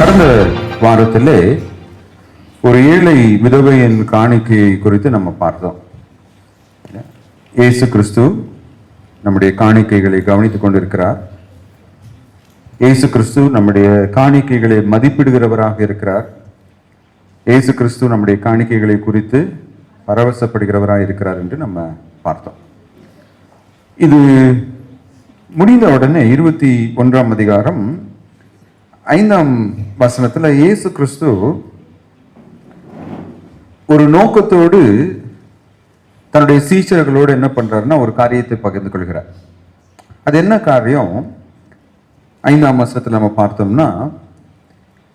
கடந்த வாரத்திலே ஒரு ஏழை விதவையின் காணிக்கையை குறித்து நம்ம பார்த்தோம். இயேசு கிறிஸ்து நம்முடைய காணிக்கைகளை கவனித்துக் கொண்டிருக்கிறார். இயேசு கிறிஸ்து நம்முடைய காணிக்கைகளை மதிப்பிடுகிறவராக இருக்கிறார். இயேசு கிறிஸ்து நம்முடைய காணிக்கைகளை குறித்து பரவசப்படுகிறவராக இருக்கிறார் என்று நம்ம பார்த்தோம். இது முடிந்த உடனே 21ஆம் அதிகாரம் 5ஆம் வசனத்துல இயேசு கிறிஸ்து ஒரு நோக்கத்தோடு தன்னுடைய சீஷர்களோடு என்ன பண்றாருன்னா ஒரு காரியத்தை பகிர்ந்து கொள்கிறார். அது என்ன காரியம்? 5ஆம் வசனத்தில் நம்ம பார்த்தோம்னா,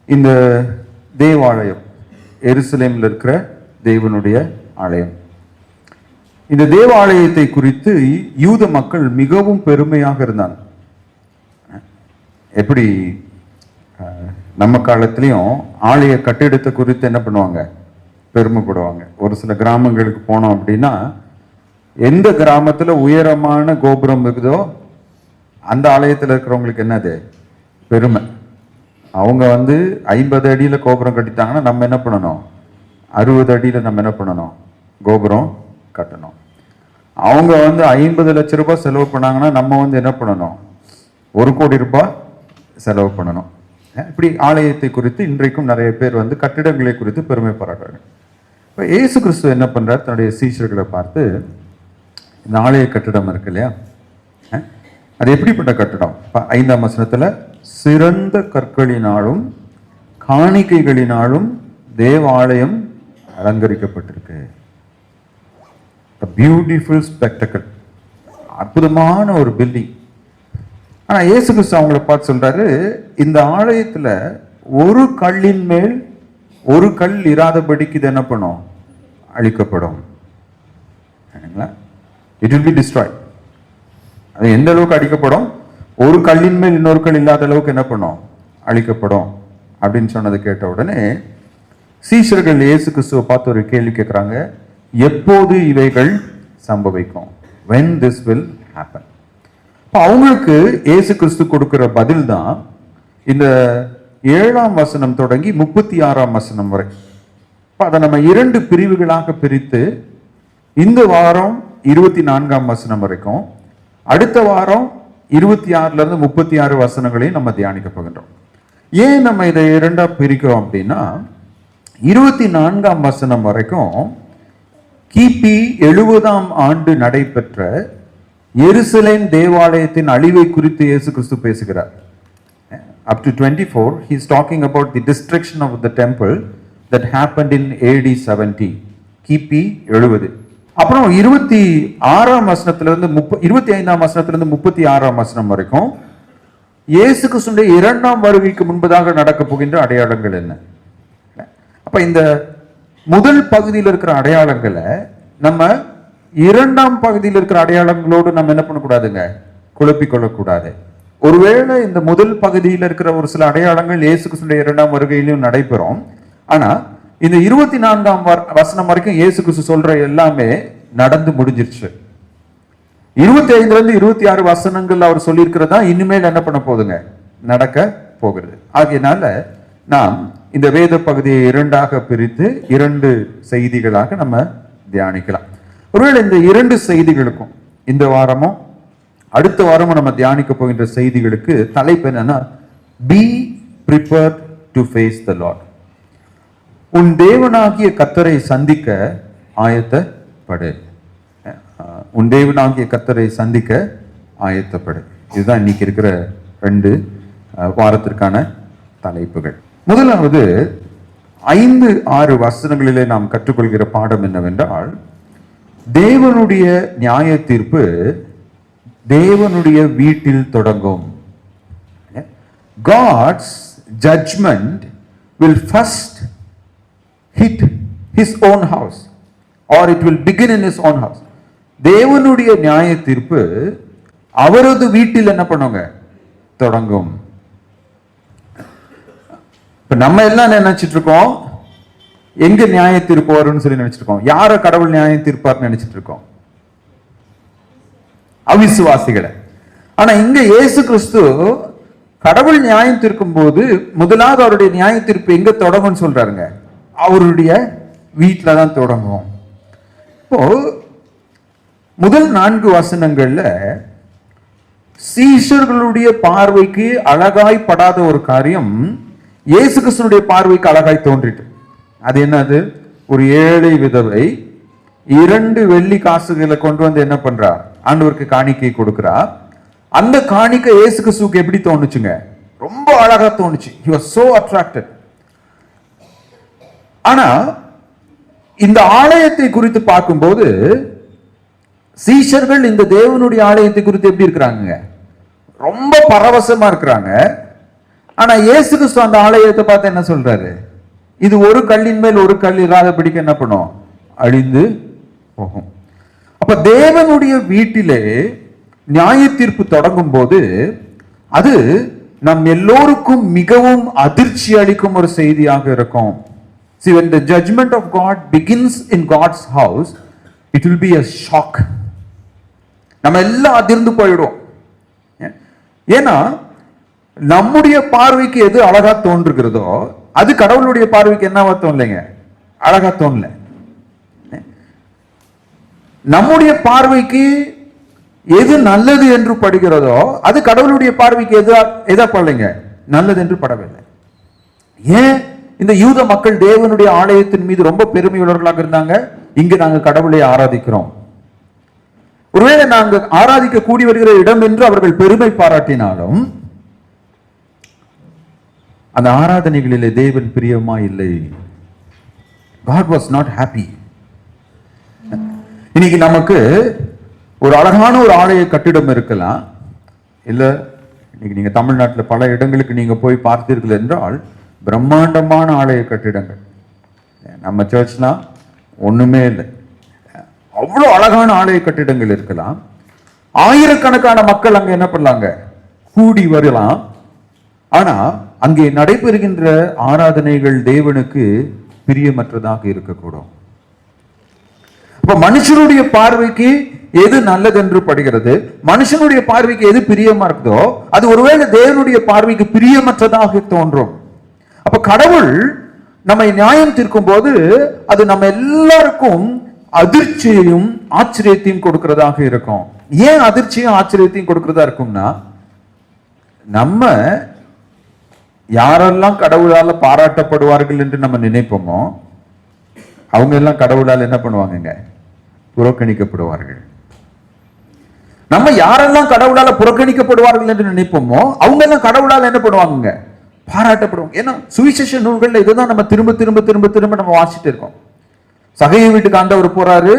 இந்த தேவாலயம், எருசலேமில் இருக்கிற தேவனுடைய ஆலயம், இந்த தேவாலயத்தை குறித்து யூத மக்கள் மிகவும் பெருமையாக இருந்தாங்க. எப்படி நம்ம காலத்திலையும் ஆலய கட்டிடத்தை குறித்து என்ன பண்ணுவாங்க? பெருமைப்படுவாங்க. ஒரு சில கிராமங்களுக்கு போனோம் அப்படின்னா, எந்த கிராமத்துல உயரமான கோபுரம் இருக்குதோ அந்த ஆலயத்தில் இருக்கிறவங்களுக்கு என்னது பெருமை. அவங்க 50 அடியில கோபுரம் கட்டிட்டாங்கன்னா நம்ம என்ன பண்ணணும்? 60 அடியில நம்ம என்ன பண்ணணும்? கோபுரம் கட்டணும். அவங்க 50 லட்சம் ரூபாய் செலவு பண்ணாங்கன்னா நம்ம என்ன பண்ணணும்? 1 கோடி ரூபாய் செலவு பண்ணணும். இப்படி ஆலயத்தை குறித்து இன்றைக்கும் நிறைய பேர் கட்டிடங்களை குறித்து பெருமை பாராட்டுறாங்க. இப்போ இயேசு கிறிஸ்து என்ன பண்றார்? தன்னுடைய சீஷர்களை பார்த்து, இந்த ஆலய கட்டிடம் இருக்கு இல்லையா, அது எப்படிப்பட்ட கட்டிடம்? 5ஆம் வசனத்துல, சிறந்த கற்களினாலும் காணிக்கைகளினாலும் தேவாலயம் அலங்கரிக்கப்பட்டிருக்கு. பியூட்டிஃபுல் ஸ்பெக்டக்கிள், அற்புதமான ஒரு பில்டிங். ஆனா இயேசு கிறிஸ்து அவங்களை பார்த்து சொல்றாரு, இந்த ஆலயத்துல ஒரு கல்லின் மேல் ஒரு கல் இராதபடிக்கு இது என்ன பண்ணும்? அழிக்கப்படும். It will be destroyed. அது எந்த அளவுக்கு அழிக்கப்படும்? ஒரு கல்லின் மேல் இன்னொரு கல் இல்லாத அளவுக்கு என்ன பண்ணும்? அழிக்கப்படும் அப்படின்னு சொன்னதை கேட்ட உடனே சீஷர்கள் இயேசு கிறிஸ்துவை பார்த்து ஒரு கேள்வி கேட்கிறாங்க, எப்போது இவைகள் சம்பவிக்கும்? when this will happen? அவங்களுக்கு இயேசு கிறிஸ்து கொடுக்கிற பதில் தான் இந்த 7ஆம் வசனம் தொடங்கி 36ஆம் வசனம் வரை. அதை நம்ம 2 பிரிவுகளாக பிரித்து இந்த வாரம் 24ஆம் வசனம் வரைக்கும், அடுத்த வாரம் 26ல இருந்து 36 வசனங்களையும் நம்ம தியானிக்க போகின்றோம். ஏன் நம்ம இதை 2ஆ பிரிக்கிறோம் அப்படின்னா, 24ஆம் வசனம் வரைக்கும் கிபி 70ஆம் ஆண்டு நடைபெற்ற எருசலேம் தேவாலயத்தின் அழிவை குறித்து இயேசு கிறிஸ்து பேசுகிறார். Up to 24 he is talking about the destruction of the temple that happened in AD 70, கிபி 70. அப்புறம் 26ஆம் வசனத்திலிருந்து 25ஆம் வசனத்திலிருந்து 36ஆம் வசனம் வரைக்கும் இயேசு கிறிஸ்துவின் 2ஆம் வருகைக்கு முன்பதாக நடக்க போகின்ற அடையாளங்கள் என்ன? அப்ப இந்த முதல் பகுதியில் இருக்கிற அடையாளங்களை நம்ம 2ஆம் பகுதியில் இருக்கிற அடையாளங்களோடு நம்ம என்ன பண்ணக்கூடாதுங்க? குழப்பிக் கொள்ளக்கூடாது. ஒருவேளை இந்த முதல் பகுதியில் இருக்கிற ஒரு சில அடையாளங்கள் இயேசு கிறிஸ்துவின் 2ஆம் வருகையிலும் நடைபெறும். ஆனா இந்த 24ஆம் வசனம் வரைக்கும் இயேசு கிறிஸ்து சொல்ற எல்லாமே நடந்து முடிஞ்சிருச்சு. 25ல இருந்து 26 வசனங்கள் அவர் சொல்லியிருக்கிறதா இனிமேல் என்ன பண்ண போகுதுங்க? நடக்க போகிறது. ஆகையினால நாம் இந்த வேத பகுதியை 2ஆக பிரித்து 2 செய்திகளாக நம்ம தியானிக்கலாம். ஒருவேளை இந்த 2 செய்திகளுக்கும், இந்த வாரமும் அடுத்த வாரமும் நம்ம தியானிக்க போகின்ற செய்திகளுக்கு தலைப்பு என்னன்னா, B prepared to face the Lord. உன் தேவனாகிய கர்த்தரை சந்திக்க ஆயத்தப்படு. உன் தேவனாகிய கர்த்தரை சந்திக்க ஆயத்தப்படு. இதுதான் இன்னைக்கு இருக்கிற 2 வாரத்திற்கான தலைப்புகள். முதலாவது 5-6 வசனங்களிலே நாம் கற்றுக்கொள்கிற பாடம் என்னவென்றால், தேவனுடைய நியாய தீர்ப்பு தேவனுடைய வீட்டில் தொடங்கும். God's judgment will first hit his own house, or it will begin in his own house. தேவனுடைய நியாய தீர்ப்பு அவரது வீட்டில் என்ன பண்ணுங்க? தொடங்கும். இப்ப நம்ம எல்லாம் நினைச்சிட்டு இருக்கோம், எங்க நியாய தீர்ப்பு வரும்னு சொல்லி நினைச்சிட்டு இருக்கோம். யார கடவுள் நியாய தீர்ப்பார் நினைச்சிட்டு இருக்கோம்? அவிசுவாசிகளை. ஆனா இங்க இயேசு கிறிஸ்து கடவுள் நியாயம் தீர்க்கும் போது முதலாவது அவருடைய நியாய தீர்ப்பு எங்க தொடங்கும்னு சொல்றாருங்க? அவருடைய வீட்டில தான் தொடங்கும். இப்போ முதல் 4 வசனங்கள்ல சீஷர்களுடைய பார்வைக்கு அழகாய் படாத ஒரு காரியம் இயேசு கிறிஸ்துவினுடைய பார்வைக்கு அழகாய் தோன்றிட்டு. அது என்னது? ஒரு ஏழை விதவை 2 வெள்ளி காசுகளை கொண்டு வந்து என்ன பண்றா? ஆண்டவருக்கு காணிக்கை கொடுக்கிறா. அந்த காணிக்கை இயேசு கிறிஸ்துவுக்கு எப்படி தோணுச்சுங்க? ரொம்ப அழகா தோணுச்சு. he was so attracted. ஆனா இந்த ஆலயத்தை குறித்து பார்க்கும்போது சீஷர்கள் இந்த தேவனுடைய ஆலயத்தை குறித்து எப்படி இருக்கிறாங்க? ரொம்ப பரவசமா இருக்கிறாங்க. ஆனா இயேசு கிறிஸ்து அந்த ஆலயத்தை பார்த்து என்ன சொல்றாரு? இது ஒரு கல்லின் மேல் ஒரு கல் இராதபடிக்கு என்ன பண்ணும்? அழிந்து போகும். அப்ப தேவனுடைய வீட்டிலே நியாய தீர்ப்பு தொடங்கும் போது அது நம் எல்லோருக்கும் மிகவும் அதிர்ச்சி அளிக்கும் ஒரு செய்தியாக இருக்கும். See, when the judgment of God begins in God's house, it will be a shock. நம்ம எல்லாம் அதிர்ந்து போயிடும். ஏன்னா நம்முடைய பார்வைக்கு எது அழகா தோன்றுகிறதோ அது கடவுளுடைய பார்வைக்கு என்னவா தோணலைங்க? அழகா தோணல. நம்முடைய பார்வைக்கு எது நல்லது என்று படுகிறதோ அது கடவுளுடைய பார்வைக்கு எதா படலைங்க? நல்லது என்று படவில்லை. ஏன் இந்த யூத மக்கள் தேவனுடைய ஆலயத்தின் மீது ரொம்ப பெருமை உள்ளவர்களாக இருந்தாங்க? இங்கு நாங்கள் கடவுளை ஆராதிக்கிறோம். ஒருவேளை நாங்கள் ஆராதிக்க கூடி வருகிற இடம் என்று அவர்கள் பெருமை பாராட்டினாலும் அந்த ஆராதனைகளிலே தேவன் பிரியமா இல்லை. God was not happy. இன்னைக்கு நமக்கு ஒரு அழகான ஒரு ஆலய கட்டிடம் இருக்கலாம். இல்ல இன்னைக்கு நீங்க தமிழ்நாட்டில் பல இடங்களுக்கு நீங்க போய் பார்த்தீர்கள் என்றால் பிரம்மாண்டமான ஆலய கட்டிடங்கள். நம்ம சர்ச்லாம் ஒண்ணுமே இல்லை. அவ்வளோ அழகான ஆலய கட்டிடங்கள் இருக்கலாம். ஆயிரக்கணக்கான மக்கள் அங்க என்ன பண்ணலாங்க? கூடி வரலாம். ஆனா அங்கே நடைபெறுகின்ற ஆராதனைகள் தேவனுக்கு பிரியமற்றதாக இருக்கக்கூடும். அப்ப மனுஷனுடைய பார்வைக்கு எது நல்லது என்று படுகிறது, மனுஷனுடைய பார்வைக்கு எது பிரியமா இருக்குதோ அது ஒருவேளை தேவனுடைய பார்வைக்கு பிரியமற்றதாக தோன்றும். அப்ப கடவுள் நம்மை நியாயம் தீர்க்கும் போது அது நம்ம எல்லாருக்கும் அதிர்ச்சியையும் ஆச்சரியத்தையும் கொடுக்கிறதாக இருக்கும். ஏன் அதிர்ச்சியும் ஆச்சரியத்தையும் கொடுக்கிறதா இருக்கும்னா, நம்ம யாரெல்லாம் கடவுளால பாராட்டப்படுவார்கள் என்று நம்ம நினைப்போமோ அவங்க எல்லாம் கடவுளால் என்ன பண்ணுவாங்க? புறக்கணிக்கப்படுவார்கள். நம்ம யாரெல்லாம் கடவுளால புறக்கணிக்கப்படுவார்கள் என்று நினைப்போமோ அவங்க எல்லாம் கடவுளால் என்ன பண்ணுவாங்க? பாராட்டப்படுவாங்க. ஏன்னா சுவிசேஷ நூல்கள்ல இதுதான் நம்ம திரும்ப திரும்ப திரும்ப திரும்ப நம்ம வாசிட்டு இருக்கோம். சகைய வீட்டுக்கு ஆண்டவர் போறாரு,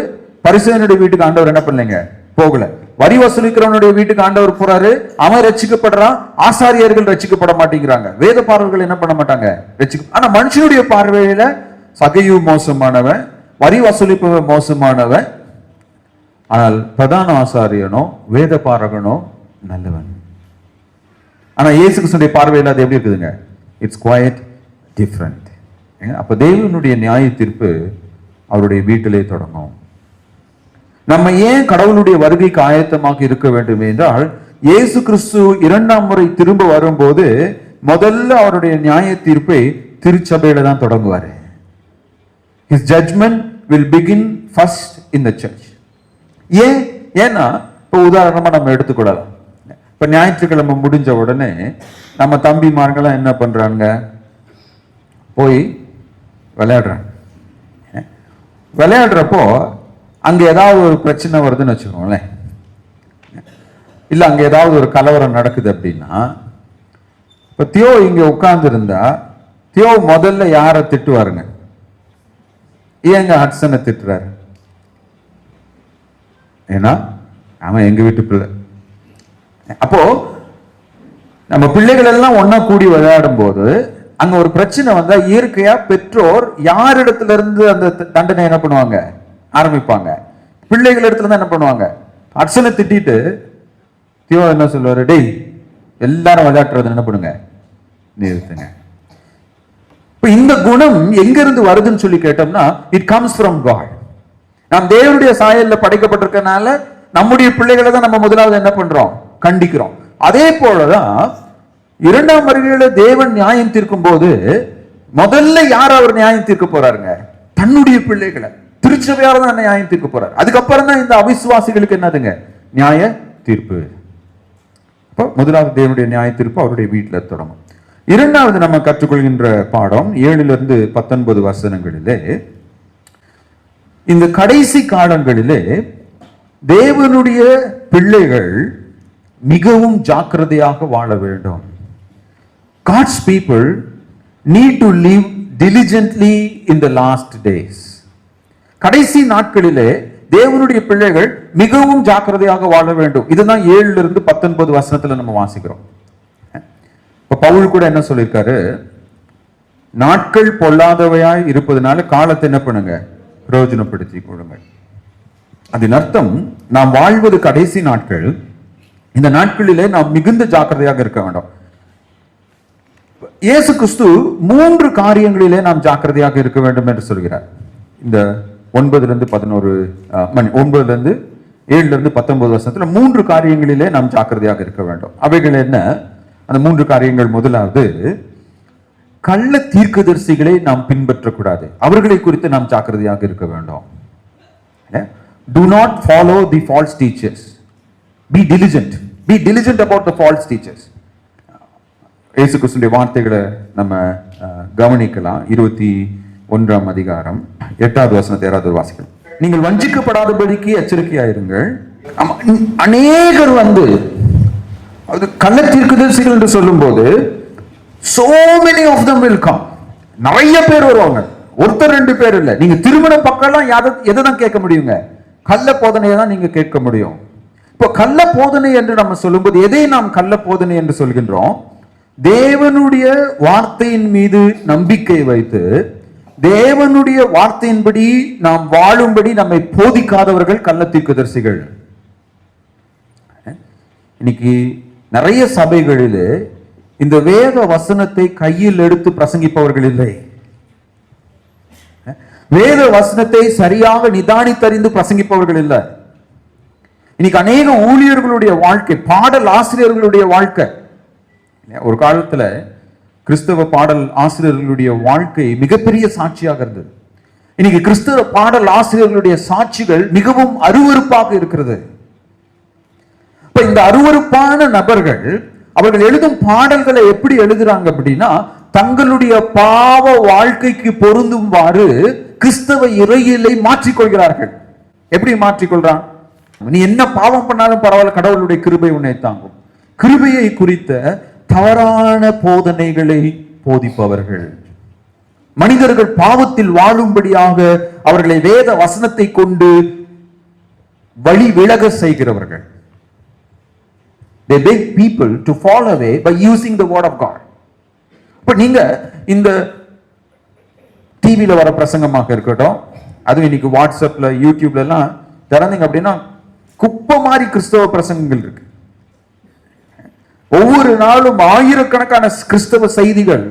பரிசேயனுடைய வீட்டுக்கு ஆண்டவர் என்ன பண்ணலைங்க? போகல. வரி வசூலிக்கிறவனுடைய வீட்டுக்கு ஆண்டவர் போறாரு, அவன் ரட்சிக்கப்படுறான். ஆசாரியர்கள் ரட்சிக்கப்பட மாட்டேங்கிறாங்க. வேத பார்வைகள் என்ன பண்ண மாட்டாங்க? ஆனா மனுஷனுடைய பார்வையில சகையு மோசமானவன், வரி வசூலிப்பவன் மோசமானவன், ஆனால் பிரதான ஆசாரியனோ வேத பாரகனோ நல்லவன். ஆனா இயேசு கிறிஸ்துவின் பார்வையில் அது எப்படி இருக்குதுங்க? It's quite different. அப்ப தேவனுடைய நியாய தீர்ப்பு அவருடைய வீட்டிலே தொடங்கும். நம்ம ஏன் கடவுளுடைய வருகைக்கு ஆயத்தமாக இருக்க வேண்டும் என்றால், இயேசு கிறிஸ்து 2ஆம் முறை திரும்ப வரும்போது முதல்ல அவருடைய நியாய தீர்ப்பை திருச்சபையில தான் தொடங்குவாரு. His judgment will begin first in the church. ஏன்னா இப்ப உதாரணமா நம்ம எடுத்துக்கொள்ளலாம். இப்ப ஞாயிற்றுக்கிழமை முடிஞ்ச உடனே நம்ம தம்பிமார்கள்லாம் என்ன பண்றாங்க? போய் விளையாடுறாங்க. விளையாடுறப்போ அங்க ஏதாவது ஒரு பிரச்சனை வருதுன்னு வச்சுக்கோங்களேன், இல்ல அங்க ஏதாவது ஒரு கலவரம் நடக்குது அப்படின்னா, இப்ப தியோ இங்க உட்கார்ந்து இருந்தா தியோ முதல்ல யாரை திட்டுவாருங்க? ஏங்க ஹட்சனை திட்டுறாரு? ஏன்னா அவன் எங்க வீட்டு பிள்ளை. அப்போ நம்ம பிள்ளைகள் எல்லாம் ஒன்னா கூடி விளையாடும் போது அங்க ஒரு பிரச்சனை வந்தா இயற்கையா பெற்றோர் யாரிடத்துல இருந்து அந்த தண்டனை என்ன பண்ணுவாங்க? ஆரம்பிப்பாங்க. பிள்ளைகள் இடத்துல தான் என்ன பண்ணுவாங்க? ஹட்சனை திட்டிட்டு தியோ என்ன சொல்லுவாரு? டேய் எல்லாரும் விளையாடுறது என்ன பண்ணுங்க? நிறுத்துங்க. இப்ப இந்த குணம் எங்க இருந்து வருதுன்னு சொல்லி கேட்டோம்னா, இட் கம்ஸ் ஃப்ரம் காட். நாம் தேவனுடைய சாயல்ல படைக்கப்பட்டிருக்கனால நம்முடைய பிள்ளைகளை தான் நம்ம முதலாவது என்ன பண்றோம்? கண்டிக்கிறோம். அதே போலதான் இரண்டாம் வருகையில தேவன் நியாயம் தீர்க்கும் போது முதல்ல யார் அவர் நியாயம் தீர்க்க போறாருங்க? தன்னுடைய பிள்ளைகளை, திருச்சபையால தான் நியாயம் தீர்க்க போறாரு. அதுக்கப்புறம் தான் இந்த அவிசுவாசிகளுக்கு என்னதுங்க? நியாய தீர்ப்பு. முதலாவது தேவனுடைய நியாய தீர்ப்பு அவருடைய வீட்டில் தொடங்கும். இரண்டாவது நம்ம கற்றுக்கொள்கின்ற பாடம் 7 to 19 வசனங்களிலே, இந்த கடைசி காலங்களிலே தேவனுடைய பிள்ளைகள் மிகவும் ஜாக்கிரதையாக வாழ வேண்டும். God's people need to live diligently in the last days. கடைசி நாட்களிலே தேவனுடைய பிள்ளைகள் மிகவும் ஜாக்கிரதையாக வாழ வேண்டும். இதுதான் 7 to 19 வசனத்துல நம்ம வாசிக்கிறோம். இப்ப பவுல் கூட என்ன சொல்லியிருக்காரு? நாட்கள் பொல்லாதவையாய் இருப்பதனால காலத்தை என்ன பண்ணுங்க? பிரயோஜனப்படுத்தி கொள்ளுங்கள். அதன் அர்த்தம், நாம் வாழ்வது கடைசி நாட்கள். இந்த நாட்களிலே நாம் மிகுந்த ஜாக்கிரதையாக இருக்க வேண்டும். இயேசு கிறிஸ்து 3 காரியங்களிலே நாம் ஜாக்கிரதையாக இருக்க வேண்டும் என்று சொல்கிறார். இந்த 9 to 11 9 to 7 to 19 வருஷத்துல 3 காரியங்களிலே நாம் ஜாக்கிரதையாக இருக்க வேண்டும். அவைகள் என்ன? அந்த 3 காரியங்கள், முதலாவது, கள்ள தீர்க்கதரிசிகளை நாம் பின்பற்றக்கூடாது. அவர்களை குறித்து நாம் ஜாக்கிரதையாக இருக்க வேண்டும். Do not follow the false teachers. Be diligent. Be diligent about the false teachers. இயேசு கிறிஸ்துவின் வார்த்தைகளை நம்ம கவனிக்கலாம். 21ஆம் அதிகாரம் 8வது வசனத்தை யாராவது வாசிக்கலாம். நீங்கள் வஞ்சிக்கப்படாதபடிக்கு எச்சரிக்கையாயிருங்கள். அநேகர் வந்து, அது கள்ள தீர்க்கதரிசிகள் என்று சொல்லும் போது so many of them will come. நிறைய பேர் வருவாங்க, ஒருத்தர் 2 பேர் இல்ல. நீங்க திருமண பக்கம் எதை தான் கேட்க முடியுங்க? கள்ள போதனையை தான் நீங்க கேட்க முடியும். இப்போ கள்ள போதனை என்று நம்ம சொல்லும்போது எதை நாம் கள்ள போதனை என்று சொல்கின்றோம்? தேவனுடைய வார்த்தையின் மீது நம்பிக்கை வைத்து தேவனுடைய வார்த்தையின்படி நாம் வாழும்படி நம்மை போதிக்காதவர்கள் கள்ள தீர்க்கதரிசிகள். இன்னைக்கு நிறைய சபைகளிலே இந்த வேத வசனத்தை கையில் எடுத்து பிரசங்கிப்பவர்கள் இல்லை. வேத வசனத்தை சரியாக நிதானித்தறிந்து பிரசங்கிப்பவர்கள் இல்லை. இன்னைக்கு அநேக ஊழியர்களுடைய வாழ்க்கை, பாடல் ஆசிரியர்களுடைய வாழ்க்கை, ஒரு காலத்துல கிறிஸ்தவ பாடல் ஆசிரியர்களுடைய வாழ்க்கை மிகப்பெரிய சாட்சியாக இருந்தது. இன்னைக்கு கிறிஸ்தவ பாடல் ஆசிரியர்களுடைய சாட்சிகள் மிகவும் அருவருப்பாக இருக்கிறது. இப்ப இந்த அருவருப்பான நபர்கள் அவர்கள் எழுதும் பாடல்களை எப்படி எழுதுறாங்க அப்படின்னா, தங்களுடைய பாவ வாழ்க்கைக்கு பொருந்தும்வாறு கிறிஸ்தவ இறையிலை மாற்றிக்கொள்கிறார்கள். எப்படி மாற்றிக்கொள்றான்? நீ என்ன பாவம் பண்ணாலும் பரவாயில்ல, கடவுளுடைய கிருபை உன்னை தாங்கும். கிருபையை குறித்த தவறான போதனைகளை போதிப்பவர்கள், மனிதர்கள் பாவத்தில் வாழும்படியாக அவர்களை வேத வசனத்தை கொண்டு வழி விலக செய்கிறவர்கள். They beg people to fall away by using the word of God. இப்ப நீங்க இந்த டிவில வர பிரசங்கமாக இருக்கட்டும், அதுவும் இன்னைக்கு வாட்ஸ்அப்ல யூடியூப்ல எல்லாம் திறந்தீங்க அப்படின்னா குப்பை மாதிரி கிறிஸ்தவ பிரசங்கங்கள் இருக்கு. ஒவ்வொரு நாளும் ஆயிரக்கணக்கான கிறிஸ்தவ செய்திகள்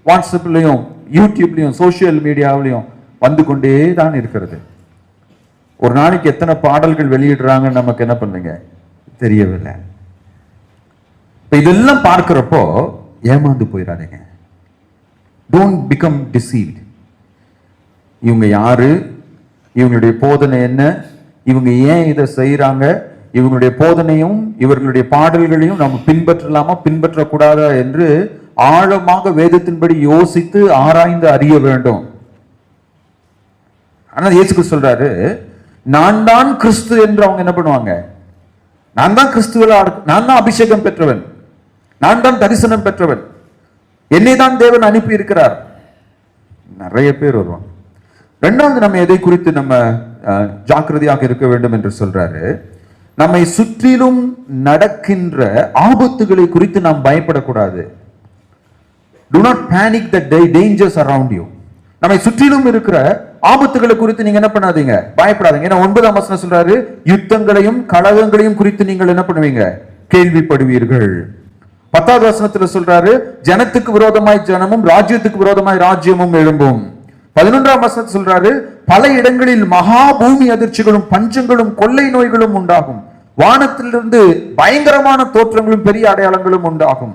வாட்ஸ்அப்லயும் யூடியூப்லயும் சோசியல் மீடியாவிலையும் வந்து கொண்டே தான் இருக்கிறது. ஒரு நாளைக்கு எத்தனை பாடல்கள் வெளியிடுறாங்கன்னு நமக்கு என்ன பண்ணுங்க தெரியவில்லை. இதெல்லாம் பார்க்கிறப்போ ஏமாந்து போயிடாதீங்க. Don't become deceived. இவங்க யாரு, இவங்களுடைய போதனை என்ன, இவங்க ஏன் இதை செய்யறாங்க, இவங்களுடைய போதனையும் இவர்களுடைய பாடல்களையும் நம்ம பின்பற்றலாமா பின்பற்றக்கூடாதா என்று ஆழமாக வேதத்தின்படி யோசித்து ஆராய்ந்து அறிய வேண்டும். ஆனால் இயேசு சொல்றாரு, நான் தான் கிறிஸ்து என்று அவங்க என்ன பண்ணுவாங்க? நான் தான் கிறிஸ்துவ, நான் தான் அபிஷேகம் பெற்றவன், நான் தான் தரிசனம் பெற்றவன், என்னை தான் தேவன் அனுப்பி இருக்கிறார். நிறைய பேர் வருவாங்க. ரெண்டாவது, நம்ம எதை குறித்து நம்ம ஜாக்கிரதையாக இருக்க வேண்டும் என்று சொல்றாரு, நம்மை சுற்றிலும் நடக்கின்ற ஆபத்துகளை குறித்து நாம் பயப்படக்கூடாது. Do not panic the dangers around you. நம்மை சுற்றிலும் இருக்கிற ஆபத்துகளை குறித்து நீங்க என்ன பண்ணாதீங்க, பயப்படாதீங்க. ஏன்னா 9ஆம் வசனம் சொல்றாரு, யுத்தங்களையும் கலகங்களையும் குறித்து நீங்கள் என்ன பண்ணுவீங்க, கேள்விப்படுவீர்கள். 10வது வசனத்துல சொல்றாரு, ஜனத்துக்கு விரோதமாய் ஜனமும் ராஜ்யத்துக்கு விரோதமாய் ராஜ்யமும் எழும்பும். 11ஆம் வசனத்துல சொல்றாரு, பல இடங்களில் மகா பூமி அதிர்ச்சிகளும் பஞ்சங்களும் கொள்ளை நோய்களும் உண்டாகும், வானத்திலிருந்து பயங்கரமான தோற்றங்களும் பெரிய அடையாளங்களும் உண்டாகும்.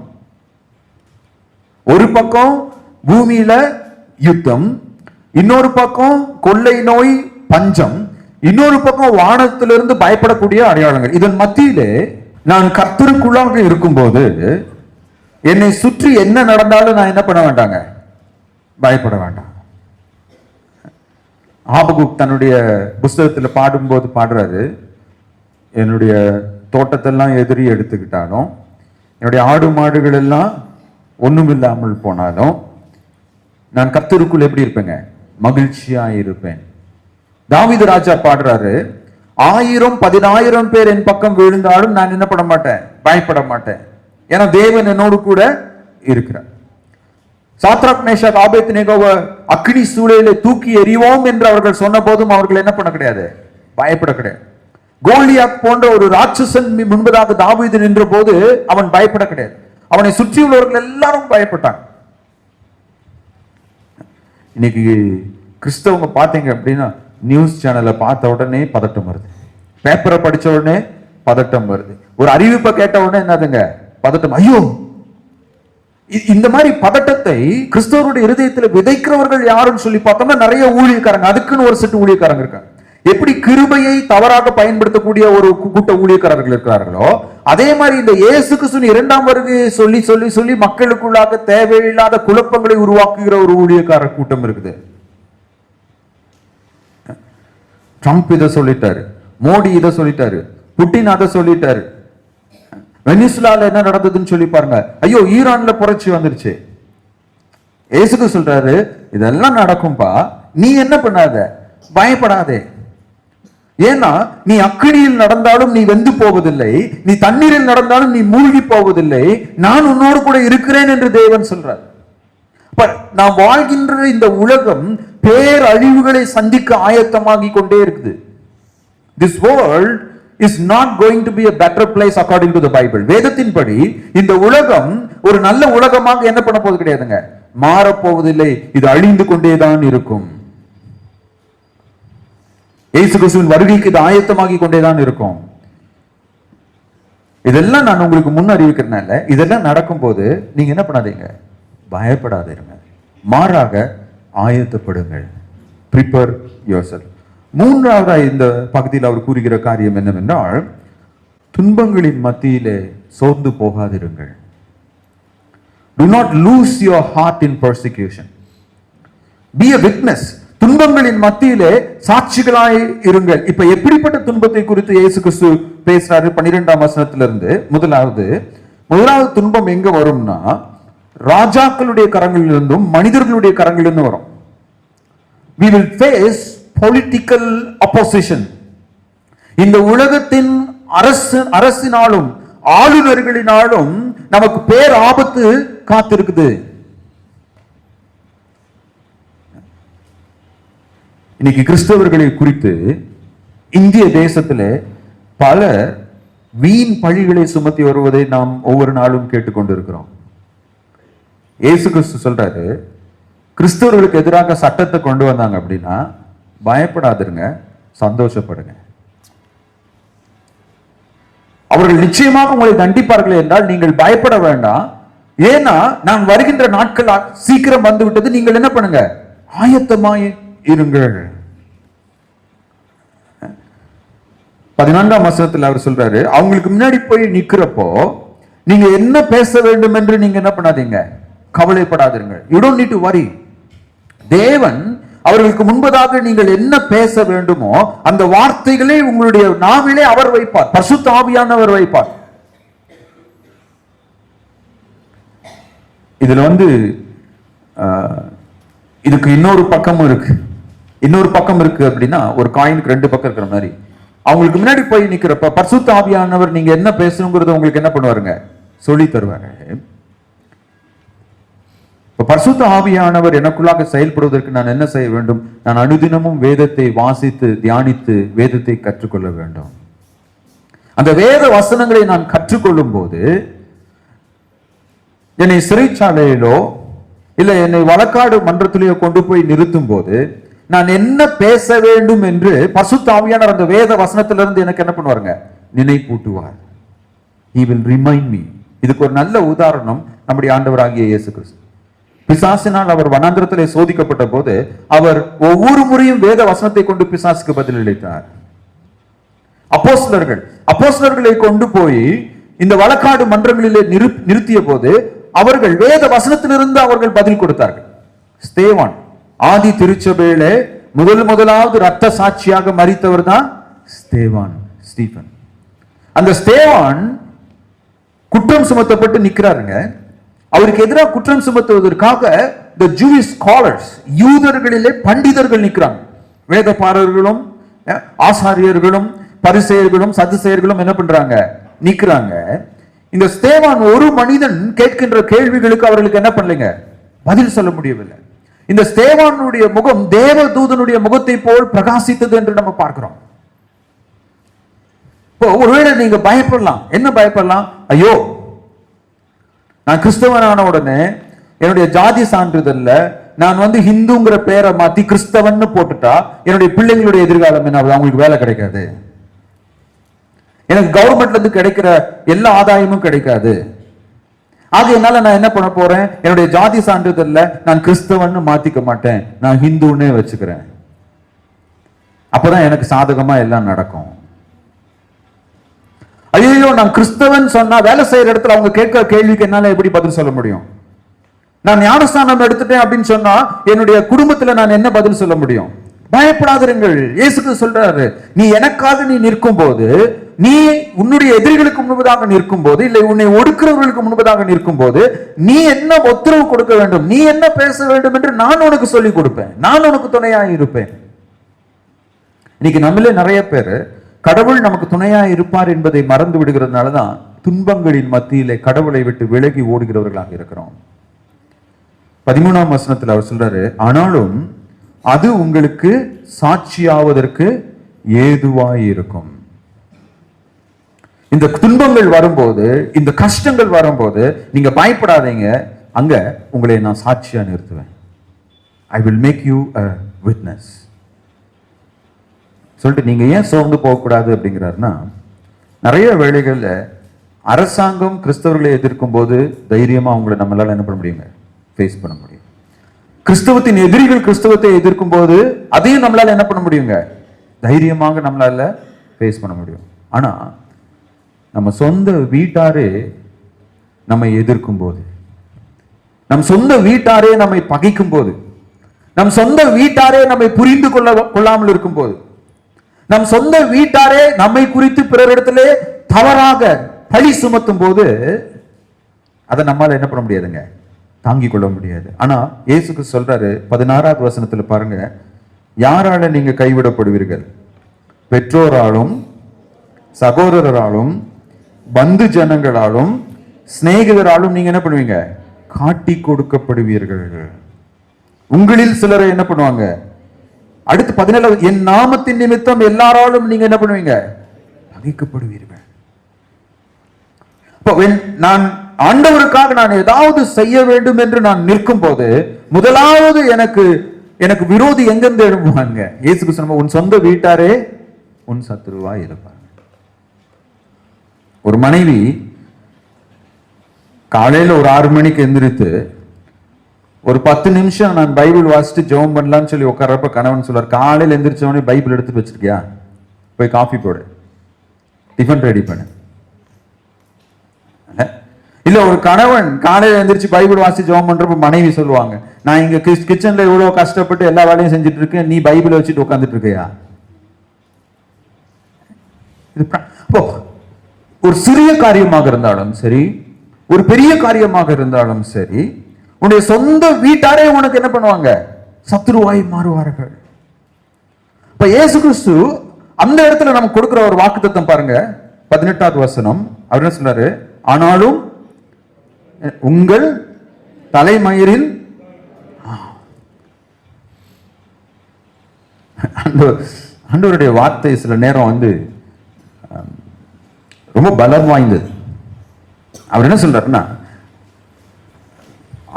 ஒரு பக்கம் பூமியில யுத்தம், இன்னொரு பக்கம் கொள்ளை நோய், பஞ்சம், இன்னொரு பக்கம் வானத்திலிருந்து பயப்படக்கூடிய அடையாளங்கள். இதன் மத்தியிலே நான் கர்த்தருக்குள்ளாக இருக்கும்போது என்னை சுற்றி என்ன நடந்தாலும் நான் என்ன பண்ண வேண்டாங்க, பயப்பட வேண்டாம். ஆபகுக் தன்னுடைய புஸ்தகத்தில் பாடும்போது பாடுறாரு, என்னுடைய தோட்டத்தெல்லாம் எதிரி எடுத்துக்கிட்டாலும், என்னுடைய ஆடு மாடுகள் எல்லாம் ஒண்ணும் இல்லாமல் போனாலும், நான் கர்த்தருக்குள் எப்படி இருப்பேங்க, மகிழ்ச்சியா இருப்பேன். தாவீது ராஜா பாடுறாரு, 1000-10,000 பேர் என் பக்கம் விழுந்தாலும் நான் என்ன பண்ண மாட்டேன், பயப்பட மாட்டேன். ஏன்னா தேவன் என்னோடு கூட இருக்கிறார். சாத்ராக் மேஷாக் ஆபேத்நேகோவை அக்னி சூளையிலே தூக்கி எறிவோம் என்று அவர்கள் சொன்ன போதும் அவர்கள் என்ன பண்ண கிடையாது, பயப்பட கிடையாது. கோலியாத் போன்ற ஒரு ராட்சசன் முன்பதாக தாவீது நின்ற போது அவன் பயப்பட கிடையாது. அவனை சுற்றி உள்ளவர்கள் எல்லாரும் பயப்பட்டாங்க. இன்னைக்கு கிறிஸ்தவங்க பார்த்தீங்க அப்படின்னா நியூஸ் சேனலை பார்த்த உடனே பதட்டம் வருது, பேப்பரை படிச்ச உடனே பதட்டம் வருது, ஒரு அறிவிப்பை கேட்ட உடனே என்னதுங்க பதட்டம். ஐயோ, இந்த மாதிரி பதட்டத்தை கிறிஸ்தவருடைய இருதயத்தில் விதைக்கிறவர்கள் யாருன்னு சொல்லி பார்த்தோம்னா நிறைய ஊழியக்காரங்க, அதுக்குன்னு ஒரு செட்டு ஊழியக்காரங்க இருக்காங்க. எப்படி கிருபையை தவறாக பயன்படுத்தக்கூடிய ஒரு கூட்ட ஊழியக்காரர்கள் இருக்கிறார்களோ, அதே மாதிரி இந்த இயேசு கிறிஸ்துவின் 2ஆம் வருகையை சொல்லி சொல்லி சொல்லி மக்களுக்குள்ளாக தேவையில்லாத குழப்பங்களை உருவாக்குகிற ஒரு ஊழியக்காரர் கூட்டம் இருக்குது. ட்ரம்ப் இதை சொல்லிட்டாரு, மோடி இதை சொல்லிட்டாரு, புட்டின் அதை சொல்லிட்டாரு, வெனிசுலால என்ன நடந்ததுன்னு சொல்லி பாருங்க. ஐயோ, ஈரான்ல புரட்சி வந்துருச்சு. இயேசுக்கு சொல்றாரு, இதெல்லாம் நடக்கும்பா, நீ என்ன பண்ணாத, பயப்படாதே. ஏன்னா நீ அக்கினியில் நடந்தாலும் நீ வெந்து போவதில்லை, நீ தண்ணீரில் நடந்தாலும் நீ மூழ்கி போவதில்லை, நான் உன்னோடு கூட இருக்கிறேன் என்று தேவன் சொல்றார். நாம் வாழ்கின்ற இந்த உலகம் பேரழிவுகளை சந்திக்க ஆயத்தமாகி கொண்டே இருக்குது. This world is not going to be a better place according to the Bible. வேதத்தின்படி இந்த உலகம் ஒரு நல்ல உலகமாக என்ன பண்ண போவது கிடையாதுங்க, மாறப்போவதில்லை, இது அழிந்து கொண்டேதான் இருக்கும். இயேசு கிறிஸ்துவின் வருகைக்கு இது ஆயத்தமாகி கொண்டேதான் இருக்கும். இதெல்லாம் நான் உங்களுக்கு முன் அறிவிக்கிறனால இதெல்லாம் நடக்கும் போது நீங்க என்ன பண்ணாதீங்க, பயப்படாதீங்க, மாறாக ஆயத்தப்படுங்கள். Prepare yourself. மூன்றாவது இந்த பகுதியில் அவர் கூறுகிற காரியம் என்னவென்றால், துன்பங்களின் மத்தியிலே சோர்ந்து போகாதிருங்கள். Do not lose your heart in persecution. Be a witness. துன்பங்களின் மத்தியிலே சாட்சிகளாய் இருங்கள். இப்ப எப்படிப்பட்ட துன்பத்தை குறித்து இயேசு கிறிஸ்து பேசுறாரு 12ஆம் வசனத்திலிருந்து. முதலாவது துன்பம் எங்க வரும்னா, ராஜாக்களுடைய கரங்களிலிருந்தும் மனிதர்களுடைய கரங்களிலிருந்தும் வரும். We will face political opposition. இந்த உலகத்தின் அரசினாலும் ஆளுநர்களினாலும் நமக்கு பேர் ஆபத்து காத்திருக்குது. இன்னைக்கு கிறிஸ்தவர்களை குறித்து இந்திய தேசத்திலே பல வீண் பழிகளை சுமத்தி வருவதை நாம் ஒவ்வொரு நாளும் கேட்டுக்கொண்டிருக்கிறோம். இயேசு கிறிஸ்து சொல்றாரு, கிறிஸ்தவர்களுக்கு எதிராக சட்டத்தை கொண்டு வந்தாங்க அப்படின்னா பயப்படாதிருங்க, சந்தோஷப்படுங்க. அவர்கள் நிச்சயமாக உங்களை தண்டிப்பார்கள் என்றால் நீங்கள் பயப்பட வேண்டாம். ஏன்னா நான் வருகின்ற நாட்கள் சீக்கிரம் வந்து விட்டது, நீங்கள் என்ன பண்ணுங்க, ஆயத்தமாய் இருங்கள். 14ஆம் வசனத்தில் அவர் சொல்றாரு, அவங்களுக்கு முன்னாடி போய் நிக்கிறப்போ நீங்க என்ன பேச வேண்டும் என்று நீங்க என்ன பண்ணாதீங்க, கவலைப்படாதீர்கள். You don't need to worry. தேவன் அவர்களுக்கு முன்பதாக நீங்கள் என்ன பேச வேண்டுமோ அந்த வார்த்தைகளை உங்களுடைய நாவிலே அவர் வைப்பார், பரிசுத்த ஆவியானவர் வைப்பார். இதுல இதுக்கு இன்னொரு பக்கமும் இருக்கு. இன்னொரு பக்கம் இருக்கு அப்படின்னா, ஒரு காயினுக்கு 2 பக்கம் இருக்கிற மாதிரி. அவங்களுக்கு முன்னாடி போய் நிக்கிறப்ப பரிசுத்த ஆவியானவர் நீங்க என்ன பேசணுங்கிறத உங்களுக்கு என்ன பண்ணுவாருங்க, சொல்லி தருவாரு. பரிசுத்த ஆவியானவர் எனக்குள்ளாக செயல்படுவதற்கு நான் என்ன செய்ய வேண்டும்? நான் அனுதினமும் வேதத்தை வாசித்து தியானித்து வேதத்தை கற்றுக்கொள்ள வேண்டும். அந்த வேத வசனங்களை நான் கற்றுக்கொள்ளும் போது என்னை சிறைச்சாலையிலோ இல்ல என்னை வழக்காடு மன்றத்திலேயோ கொண்டு போய் நிறுத்தும் போது நான் என்ன பேச வேண்டும் என்று பரிசுத்த ஆவியானவர் அந்த வேத வசனத்திலிருந்து எனக்கு என்ன பண்ணுவாருங்க, நினைப்பூட்டுவார். He will remind me. இதுக்கு ஒரு நல்ல உதாரணம் நம்முடைய ஆண்டவராகிய இயேசு கிறிஸ்து. பிசாசினால் அவர் வனாந்திரத்திலே சோதிக்கப்பட்ட போது அவர் ஒவ்வொரு முறையும் வேத வசனத்தை கொண்டு பிசாசுக்கு பதிலளித்தார். அப்போஸ்தலர்களை கொண்டு போய் இந்த வழக்காடு மன்றங்களிலே நிறுத்திய போது அவர்கள் வேத வசனத்திலிருந்து அவர்கள் பதில் கொடுத்தார்கள். ஸ்தேவான் ஆதி திருச்சபையிலே முதலாவது ரத்த சாட்சியாக மரித்தவர் தான் ஸ்டீபன். அந்த ஸ்தேவான் குற்றம் சுமத்தப்பட்டு நிற்கிறாருங்க. அவருக்கு எதிராக குற்றம் சுமத்துவதற்காக the Jewish scholars, யூதர்களிலே பண்டிதர்கள் நிற்கிறாங்க. வேதபாரர்களும் ஆசாரியர்களும் பரிசேயர்களும் சதுசேயர்களும் என்ன பண்றாங்க? நிற்கிறாங்க. இந்த ஸ்தேவான் ஒரு மனிதன் கேட்கின்ற கேள்விகளுக்கு அவர்களுக்கு என்ன பண்ணலைங்க? பதில் சொல்ல முடியவில்லை. இந்த ஸ்தேவானுடைய முகம் தேவதூதனுடைய முகத்தை போல் பிரகாசித்தது என்று நம்ம பார்க்கிறோம். ஒருவேளை நீங்க பயப்படலாம். என்ன பயப்படலாம்? ஐயோ, நான் கிறிஸ்தவனான உடனே என்னுடைய ஜாதி சான்றிதழ்ல நான் ஹிந்துங்கிற பேரை மாத்தி கிறிஸ்தவன் போட்டுட்டா என்னுடைய பிள்ளைங்களுடைய எதிர்காலம் என்ன? அவங்களுக்கு வேலை கிடைக்காது. எனக்கு கவர்மெண்ட்ல இருந்து கிடைக்கிற எல்லா ஆதாயமும் கிடைக்காது. ஆகையினால நான் என்ன பண்ண போறேன்? என்னுடைய ஜாதி சான்றிதழ்ல நான் கிறிஸ்தவன் மாத்திக்க மாட்டேன், நான் ஹிந்துன்னே வச்சுக்கிறேன். அப்பதான் எனக்கு சாதகமா எல்லாம் நடக்கும். ஐயோ, நான் கிறிஸ்தவன் சொன்னா வேலை செய்யற இடத்துல அவங்க கேட்கிற கேள்விக்கு என்னால எப்படி பதில் சொல்ல முடியும்? நான் ஞானஸ்தானம் எடுத்துட்டேன் அப்படின்னு சொன்னா என்னுடைய குடும்பத்துல நான் என்ன பதில் சொல்ல முடியும்? பயப்படாதீர்கள். இயேசு சொல்றாரு, நீ எனக்காக நீ நிற்கும் போது, நீ உன்னுடைய எதிரிகளுக்கு முன்பதாக நிற்கும் போது, இல்லை உன்னை ஒடுக்கிறவர்களுக்கு முன்பதாக நிற்கும் போது, நீ என்ன உத்தரவு கொடுக்க வேண்டும், நீ என்ன பேச வேண்டும் என்று நான் உனக்கு சொல்லிக் கொடுப்பேன், நான் உனக்கு துணையாக இருப்பேன். இன்னைக்கு நம்மளே நிறைய பேர் கடவுள் நமக்கு துணையாக இருப்பார் என்பதை மறந்து விடுகிறதுனாலதான் துன்பங்களின் மத்தியிலே கடவுளை விட்டு விலகி ஓடுகிறவர்களாக இருக்கிறோம். 13ஆம் வசனத்தில் அவர் சொல்றாரு, ஆனாலும் அது உங்களுக்கு சாட்சியாவதற்கு ஏதுவாய் இருக்கும். இந்த துன்பங்கள் வரும்போது, இந்த கஷ்டங்கள் வரும்போது நீங்க பயப்படாதீங்க, அங்க உங்களை நான் சாட்சியா நிறுத்துவேன். I will make you a witness சொல்லிட்டு நீங்க ஏன் சோர்ந்து போகக்கூடாது அப்படிங்கிறாருன்னா, நிறைய வேளைகள்ல அரசாங்கம் கிறிஸ்தவர்களை எதிர்க்கும் போது தைரியமா அவங்களை நம்மளால என்ன பண்ண முடியுங்க? ஃபேஸ் பண்ண முடியும். கிறிஸ்தவத்தின் எதிரிகள் கிறிஸ்தவத்தை எதிர்க்கும் போது அதையும் நம்மளால என்ன பண்ண முடியுங்க? தைரியமாக நம்மளால ஃபேஸ் பண்ண முடியும். ஆனா நம்ம சொந்த வீட்டாரே நம்மை எதிர்க்கும் போது, நம் சொந்த வீட்டாரே நம்மை பகைக்கும் போது, நம் சொந்த வீட்டாரே நம்மை புரிந்து கொள்ளாமல் இருக்கும் போது, நம் சொந்த வீட்டாரே நம்மை குறித்து பிறரிடத்திலே தவறாக பழி சுமத்தும் போது அதை நம்மால என்ன பண்ண முடியாதுங்க? தாங்கிக் கொள்ள முடியாது. ஆனா இயேசுக்கு சொல்றாரு 16வது வசனத்துல பாருங்க, யாரால நீங்க கைவிடப்படுவீர்கள்? பெற்றோராலும் சகோதரராலும் பந்து ஜனங்களாலும் சிநேகிதராலும் நீங்க என்ன பண்ணுவீங்க? காட்டி கொடுக்கப்படுவீர்கள். உங்களில் சிலரை என்ன பண்ணுவாங்க? அடுத்து 17, என் நாமத்தின் நிமித்தம் எல்லாராலும் நீங்க என்ன பண்ணுவீங்க? பகைக்கப்படுவீர்கள். நான் ஆண்டவருக்காக நான் ஏதாவது செய்ய வேண்டும் என்று நான் நிற்கும் போது முதலாவது எனக்கு விரோதி எங்கிருந்து எழுப்புவாங்க? இயேசுக்கு சொன்ன, உன் சொந்த வீட்டாரே உன் சத்துருவா இருப்பாங்க. ஒரு மனைவி காலையில ஒரு 6 மணிக்கு எந்திரித்து ஒரு 10 நிமிஷம் நான் பைபிள் வாசிட்டு ஜெபம் பண்ணலாம்னு சொல்லி உட்கார்றப்ப கணவன் சொல்றார், காலையில் எந்திரிச்சவனே பைபிள் எடுத்து வச்சிருக்கியா? போய் காஃபி போடு, டிஃபன் ரெடி பண்ணு. இல்ல ஒரு கணவன் காலையில எந்திரிச்சு பைபிள் வாசிச்சு ஜெபம் பண்றப்ப மனைவி சொல்லுவாங்க, நான் இங்க கிச்சன்ல இவ்வளவு கஷ்டப்பட்டு எல்லா வேலையும் செஞ்சுட்டு இருக்கேன், நீ பைபிள் வச்சுட்டு உட்காந்துட்டு இருக்கியா? ஒரு சிறிய காரியமாக இருந்தாலும் சரி, ஒரு பெரிய காரியமாக இருந்தாலும் சரி, உன்னுடைய சொந்த வீட்டாரே உனக்கு என்ன பண்ணுவாங்க? சத்துருவாய் மாறுவார்கள். இப்ப இயேசு கிறிஸ்து அந்த இடத்துல நமக்கு கொடுக்கிற ஒரு வாக்குத்தத்தம் பாருங்க, 18வது வசனம். அவர் என்ன சொல்றாரு? ஆனாலும் உங்கள் தலைமயிரில் ஆண்டவருடைய வார்த்தை சில நேரம் ரொம்ப பலம் வாய்ந்தது. அவர் என்ன சொல்றாருன்னா,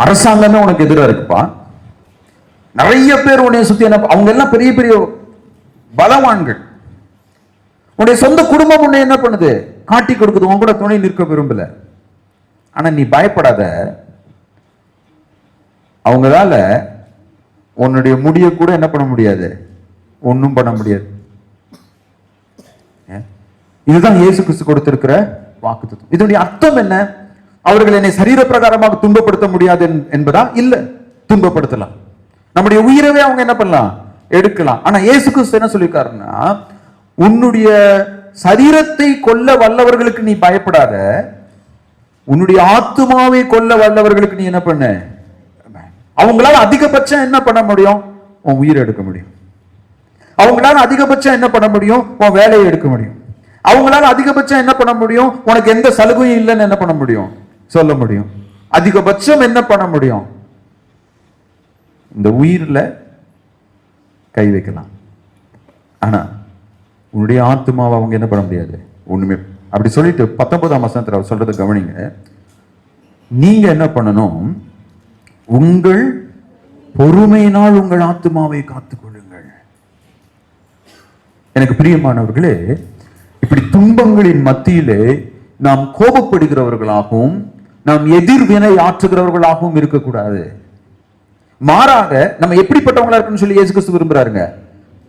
அரசாங்கமே உனக்கு எதிராக இருக்குப்பா, நிறைய பேர் உன்னை சுத்தி அவங்க எல்லாம் பெரிய பெரிய பலவான்கள், உன்னுடைய சொந்த குடும்பம் உன்னை என்ன பண்ணுது? காட்டி கொடுக்குது, உன் கூட துணை நிற்க விரும்பல. ஆனா நீ பயப்படாத, அவங்களால உன்னுடைய முடிய கூட என்ன பண்ண முடியாது, ஒன்றும் பண்ண முடியாது. இதுதான் இயேசு கிறிஸ்து கொடுத்திருக்கிற வாக்குத்தத்தம். இதனுடைய அர்த்தம் என்ன? அவர்கள் என்னை சரீர பிரகாரமாக துன்பப்படுத்த முடியாது என்பதா? இல்ல, துன்பப்படுத்தலாம். நம்முடைய உயிரவே அவங்க என்ன பண்ணலாம், எடுக்கலாம். ஆனா இயேசு கிறிஸ்து என்ன சொல்லிருக்காருன்னா, உன்னுடைய சரீரத்தை கொல்ல வல்லவர்களுக்கு நீ பயப்படாத, உன்னுடைய ஆத்துமாவை கொல்ல வல்லவர்களுக்கு நீ என்ன பண்ண. அவங்களால அதிகபட்சம் என்ன பண்ண முடியும், உன் உயிரை எடுக்க முடியும். அவங்களால அதிகபட்சம் என்ன பண்ண முடியும், உன் வேலையை எடுக்க முடியும். அவங்களால அதிகபட்சம் என்ன பண்ண முடியும், உனக்கு எந்த சலுகையும் இல்லைன்னு என்ன பண்ண முடியும், சொல்ல முடியும். அதிகபட்சம் என்ன பண்ண முடியும், இந்த உயிரில் கை வைக்கலாம். ஆனா உன்னுடைய ஆத்துமாவை அவங்க என்ன பண்ண முடியாது, ஒண்ணுமே. அப்படி சொல்லிட்டு 19ஆம் வசனத்துல அவர் சொல்றதை கவனிங்க. நீங்க என்ன பண்ணணும், உங்கள் பொறுமையினால் உங்கள் ஆத்துமாவை காத்துக் கொள்ளுங்கள். எனக்கு பிரியமானவர்களே, இப்படி துன்பங்களின் மத்தியிலே நாம் கோபப்படுகிறவர்களாகவும் நாம் எதிர்வினை ஆற்றுகிறவர்களாகவும் இருக்கக்கூடாது. மாறாக நம்ம எப்படிப்பட்டவங்களா இருக்குன்னு சொல்லி இயேசு கிறிஸ்து விரும்புறாருங்க.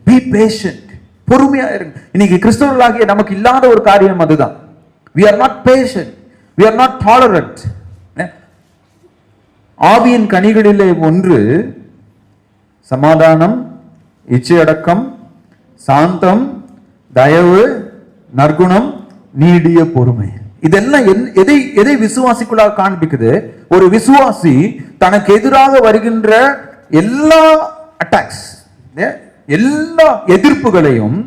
பி பேஷண்ட், பொறுமையா இருங்க. இன்னைக்கு கிறிஸ்தவர்களாகிய நமக்கு இல்லாத ஒரு காரியம் அதுதான். we are not patient, we are not tolerant. ஆவியின் கனிகளிலே ஒன்று சமாதானம், இச்சையடக்கம், சாந்தம், தயவு, நற்குணம், நீடிய பொறுமை. இதெல்லாம் எதை விசுவாசிக்குள்ளாக காண்பிக்குது? ஒரு விசுவாசி தனக்கு எதிராக வருகின்ற எல்லா அட்டாக்ஸ், எல்லா எதிர்ப்புகளையும்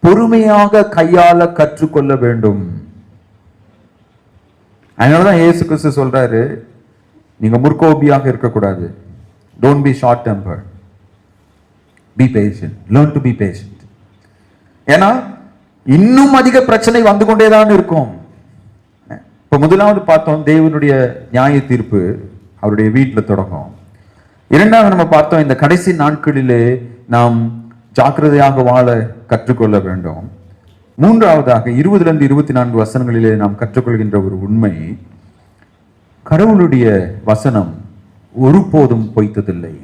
பொறுமையாக கையாள கற்றுக்கொள்ள வேண்டும். அதனாலதான் இயேசு கிறிஸ்து சொல்றாரு, நீங்க முற்கோபியாக இருக்கக்கூடாது. Don't be short temper, B patient, learn to be patient. ஏன்னா இன்னும் அதிக பிரச்சனை வந்து கொண்டேதான் இருக்கும். இப்ப முதலாவது பார்த்தோம், தேவனுடைய நியாய தீர்ப்பு அவருடைய வீட்டில் தொடங்கும். இரண்டாவது நம்ம பார்த்தோம், இந்த கடைசி நாட்களிலே நாம் ஜாக்கிரதையாக வாழ கற்றுக்கொள்ள வேண்டும். மூன்றாவதாக 20 24 வசனங்களிலே நாம் கற்றுக்கொள்கின்ற ஒரு உண்மை, கடவுளுடைய வசனம் ஒருபோதும் பொய்த்ததில்லை.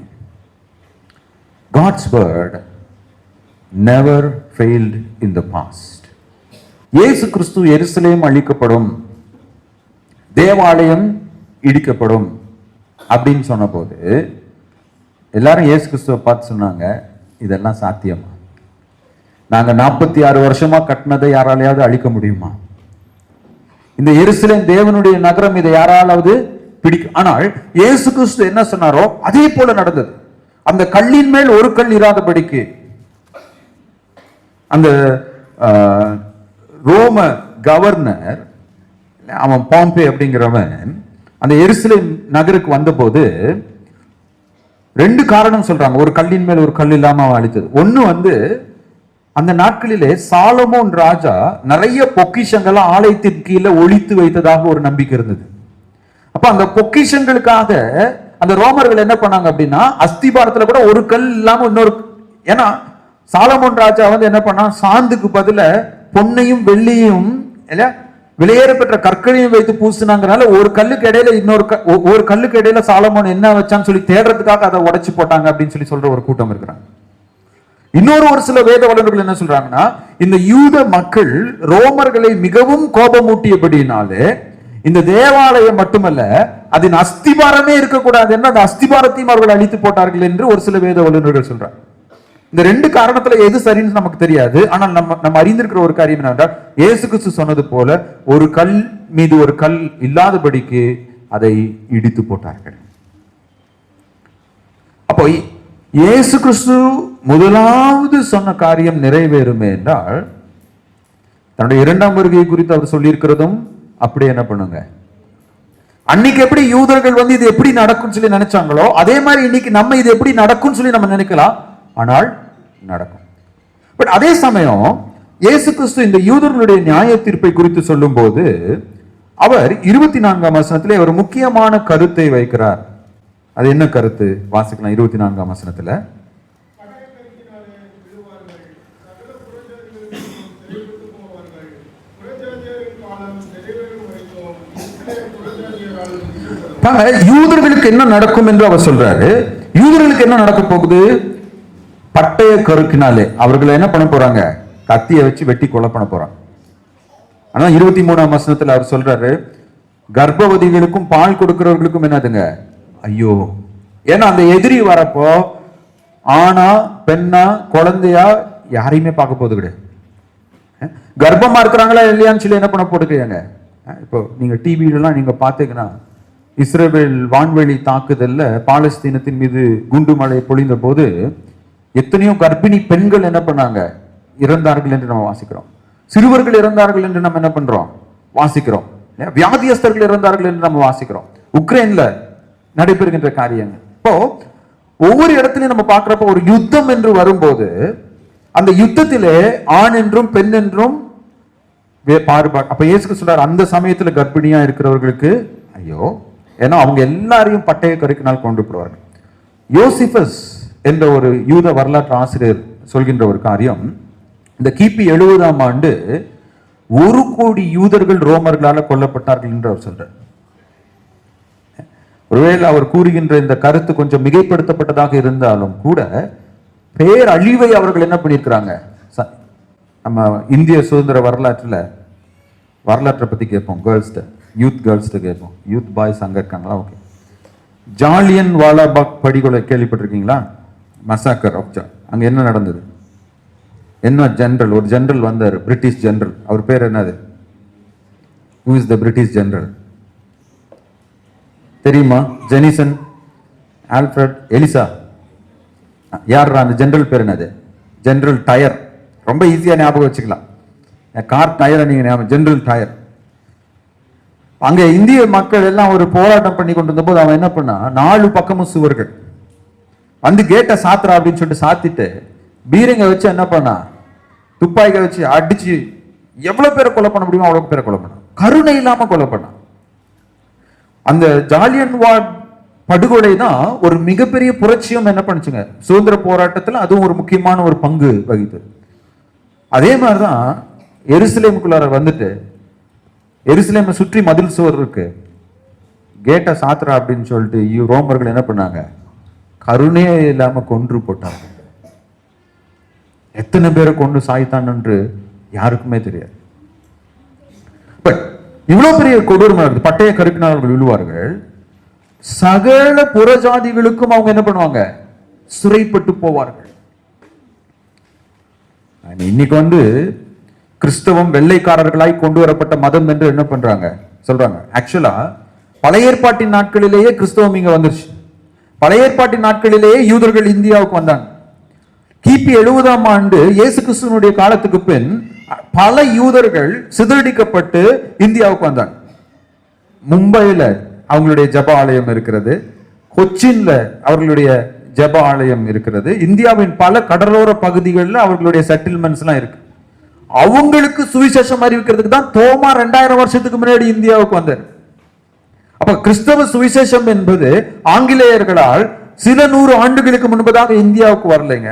God's word never failed in the past. இயேசு கிறிஸ்து எருசலேம் அழிக்கப்படும், தேவாலயம் இடிக்கப்படும் அப்படின்னு சொன்ன போது எல்லாரும் இயேசு கிறிஸ்துவை பார்த்து சொன்னாங்க, இதெல்லாம் சாத்தியமா? நாங்க 46 வருஷமா கட்டினதை யாராலையாவது அழிக்க முடியுமா? இந்த எருசலேம் தேவனுடைய நகரம், இதை யாராலாவது பிடிக்கும்? ஆனால் இயேசு கிறிஸ்து என்ன சொன்னாரோ அதே போல நடந்தது. அந்த கல்லின் மேல் ஒரு கல் இராதபடிக்கு அந்த ரோம கவர்னர், அவன் பாம்பே அப்படிங்கிறவன் அந்த எருசலேம் நகருக்கு வந்தபோது 2 காரணம் சொல்றாங்க. ஒரு கல்லின் மேல் ஒரு கல் இல்லாம அவன் அழித்தது. ஒண்ணு அந்த நாட்களிலே சாலமோன் ராஜா நிறைய பொக்கிஷங்களை ஆலயத்தின் கீழே ஒழித்து வைத்ததாக ஒரு நம்பிக்கை இருந்தது. அப்ப அந்த பொக்கிஷங்களுக்காக அந்த ரோமர்கள் என்ன பண்ணாங்க அப்படின்னா, அஸ்திபாரத்துல கூட ஒரு கல் இல்லாம இன்னொரு, ஏன்னா சாலமோன் ராஜா என்ன பண்ணா, சாந்துக்கு பதில பொன்னையும் வெள்ளியும் விலையேற பெற்ற கற்களையும் வைத்து பூசினாங்கனால ஒரு கல்லுக்கு இடையில ஒரு கல்லுக்கு இடையில சாலமோன் என்ன வச்சான்னு சொல்லி தேடுறதுக்காக அதை உடைச்சு போட்டாங்க அப்படின்னு சொல்லி சொல்ற ஒரு கூட்டம் இருக்கிறாங்க. ஒரு சில வேத வல்லுநர்கள் என்ன சொல்றாங்கன்னா, இந்த யூத மக்கள் ரோமர்களை மிகவும் கோபமூட்டியபடினாலே இந்த தேவாலயம் மட்டுமல்ல அதன் அஸ்திபாரமே இருக்கக்கூடாது என்று அந்த அஸ்திபாரத்தையும் அவர்கள் அழித்து போட்டார்கள் என்று ஒரு சில வேத வல்லுநர்கள் சொல்றாங்க. இந்த 2 காரணத்துல எது சரின்னு நமக்கு தெரியாது. ஆனால் நம்ம அறிந்திருக்கிற ஒரு காரியம் என்னவென்றால், இயேசு கிறிஸ்து சொன்னது போல ஒரு கல் மீது ஒரு கல் இல்லாதபடிக்கு அதை இடித்து போட்டார்கள். அப்போ இயேசு கிறிஸ்து முதலாவது சொன்ன காரியம் நிறைவேறுமே என்றால், தன்னுடைய 2ஆம் வருகை குறித்து அவர் சொல்லியிருக்கிறதும் அப்படி என்ன பண்ணுங்க. அன்னைக்கு எப்படி யூதர்கள் இது எப்படி நடக்கும் சொல்லி நினைச்சாங்களோ அதே மாதிரி இன்னைக்கு நம்ம இது எப்படி நடக்கும் சொல்லி நம்ம நினைக்கலாம், ஆனால் நடக்கும். பட் அதே சமயம் இயேசு கிறிஸ்து இந்த யூதர்களுடைய நியாய தீர்ப்பை குறித்து சொல்லும் போது அவர் 24ஆம் வசனத்திலே ஒரு முக்கியமான கருத்தை வைக்கிறார். அது என்ன கருத்து? வாசிக்கலாம் 24ஆம் வசனத்துல. யூதர்களுக்கு என்ன நடக்கும் என்று அவர் சொல்றாரு. யூதர்களுக்கு என்ன நடக்க போகுது? பட்டய கருக்கினாலே அவர்களை என்ன பண்ண போறாங்க? கத்தியை வச்சு வெட்டி கொலை பண்ண போறாங்க. ஆனா 23ஆம் வசனத்துல அவர் சொல்றாரு, கர்ப்பவதிகளுக்கும் பால் கொடுக்கிறவர்களுக்கும் என்னதுங்க? ஐயோ. ஏன்னா அந்த எதிரி வரப்போ ஆனா பெண்ணா குழந்தையா யாரையுமே பார்க்க போது கிடையாது. கர்ப்பமா இருக்கிறாங்களா இல்லையான்னு சொல்லி என்ன பண்ண போட்டுக்கிறாங்க. இப்போ நீங்க டிவிலாம் நீங்க பாத்தீங்கன்னா, இஸ்ரேல் வான்வெளி தாக்குதல்ல பாலஸ்தீனத்தின் மீது குண்டு மழை பொழிந்த போது எத்தனையோ கர்ப்பிணி பெண்கள் என்ன பண்ணாங்க? இறந்தார்கள் என்று நம்ம வாசிக்கிறோம். சிறுவர்கள் இறந்தார்கள் என்று நம்ம என்ன பண்றோம்? வாசிக்கிறோம். வியாதியஸ்தர்கள் இறந்தார்கள் என்று நம்ம வாசிக்கிறோம். உக்ரைன்ல நடைபெறுகின்ற காரியங்கள். இப்போ ஒவ்வொரு இடத்துலையும் நம்ம பார்க்கிறப்ப ஒரு யுத்தம் என்று வரும்போது அந்த யுத்தத்திலே ஆண் என்றும் பெண் என்றும் பாடுபாடு. அப்ப இயேசு சொல்றார், அந்த சமயத்துல கர்ப்பிணியா இருக்கிறவர்களுக்கு ஐயோ, ஏன்னா அவங்க எல்லாரையும் பட்டய கருக்கினால் கொண்டு போடுவார்கள். யோசிபஸ் என்ற ஒரு யூத வரலாற்று ஆசிரியர் சொல்கின்ற ஒரு காரியம், இந்த கிபி 70ஆம் ஆண்டு 1 கோடி யூதர்கள் ரோமர்களால் கொல்லப்பட்டார்கள் என்று அவர் சொல்றார். ஒருவேளை அவர் கூறுகின்ற இந்த கருத்து கொஞ்சம் மிகைப்படுத்தப்பட்டதாக இருந்தாலும் கூட பேரழிவை அவர்கள் என்ன பண்ணியிருக்கிறாங்க. நம்ம இந்திய சுதந்திர வரலாற்றை பத்தி கேட்போம், கேர்ள்ஸ்ட யூத் கேர்ள்ஸ்ட கேட்போம், யூத் பாய்ஸ் அங்க இருக்காங்களா? ஓகே. ஜாலியன் வாலாபாக் படுகொலை கேள்விப்பட்டிருக்கீங்களா? மசாக்கர் ஆஃப் அங்க என்ன நடந்தது? என்ன ஜெனரல், ஒரு ஜெனரல் வந்தார், பிரிட்டிஷ் ஜெனரல். அவர் பேர் என்னது? Who is the British general தெரியுமா? Jenison, Alfred, Eliza. யார் அந்த ஜெனரல் பேர் என்னது? General Dyer. ரொம்ப ஈஸியா ஞாபகம் வச்சுக்கலாம். கார் டயரை நீங்க ஞாபகம், ஜெனரல் டயர். அங்க இந்திய மக்கள் எல்லாம் ஒரு போராட்டம் பண்ணி கொண்டு இருந்த போது அவன் என்ன பண்ணா, 4 பக்கமும் சுவர்கள் வந்து கேட்டை சாத்துறா அப்படின்னு சொல்லிட்டு சாத்திட்டு பீரங்க வச்சு என்ன பண்ணா, துப்பாக்கியை வச்சு அடிச்சு எவ்வளவு பேரை கொலை பண்ண முடியுமோ அவ்வளவு பேரை கொலை பண்ணா. கருணை இல்லாம கொலை பண்ணா. அந்த ஜாலியன் வால் படுகொலை தான் ஒரு மிகப்பெரிய புரட்சியும் என்ன பண்ணுச்சுங்க சுதந்திர போராட்டத்தில். அதுவும் ஒரு முக்கியமான ஒரு பங்கு வகித்தது. அதே மாதிரிதான் எருசலேமுக்குள்ளார வந்துட்டு எருசலேமை சுற்றி மதில் சுவர் இருக்கு, கேட்டை சாத்துறா அப்படின்னு சொல்லிட்டு ரோமர்கள் என்ன பண்ணாங்க, கருணையே இல்லாம கொன்று போட்டாங்க. எத்தனை பேரை கொண்டு சாய்த்தான் என்று யாருக்குமே தெரியாது. பட் இவ்வளவு பெரிய கொடூரமா இருக்கு. பட்டய கருக்கினால் அவர்கள் விழுவார்கள். சகல புறஜாதிகளுக்கும் அவங்க என்ன பண்ணுவாங்க, சிறைப்பட்டு போவார்கள். இன்னைக்கு கிறிஸ்தவம் வெள்ளைக்காரர்களாய் கொண்டு வரப்பட்ட மதம் என்று என்ன பண்றாங்க சொல்றாங்க. ஆக்சுவலா பழைய ஏற்பாட்டின் நாட்களிலேயே கிறிஸ்தவம் இங்க வந்துருச்சு. பழைய ஏற்பாட்டின் நாட்களிலேயே யூதர்கள் இந்தியாவுக்கு வந்தாங்க. கிபி 70ஆம் ஆண்டு இயேசு கிறிஸ்துவனுடைய காலத்துக்கு பின் பல யூதர்கள் சிதறடிக்கப்பட்டு இந்தியாவுக்கு வந்தாங்க. மும்பையில அவங்களுடைய ஜப ஆலயம் இருக்கிறது, கொச்சின்ல அவர்களுடைய ஜப ஆலயம் இருக்கிறது, இந்தியாவின் பல கடலோர பகுதிகளில் அவர்களுடைய செட்டில்மெண்ட்ஸ் எல்லாம் இருக்கு. அவங்களுக்கு சுவிசேஷம் அறிவிக்கிறதுக்கு தான் தோமா 2000 வருஷத்துக்கு முன்னாடி இந்தியாவுக்கு வந்தார். அப்ப கிறிஸ்தவ சுவிசேஷம் என்பது ஆங்கிலேயர்களால் சில 100 ஆண்டுகளுக்கு முன்பதாக இந்தியாவுக்கு வரலைங்க,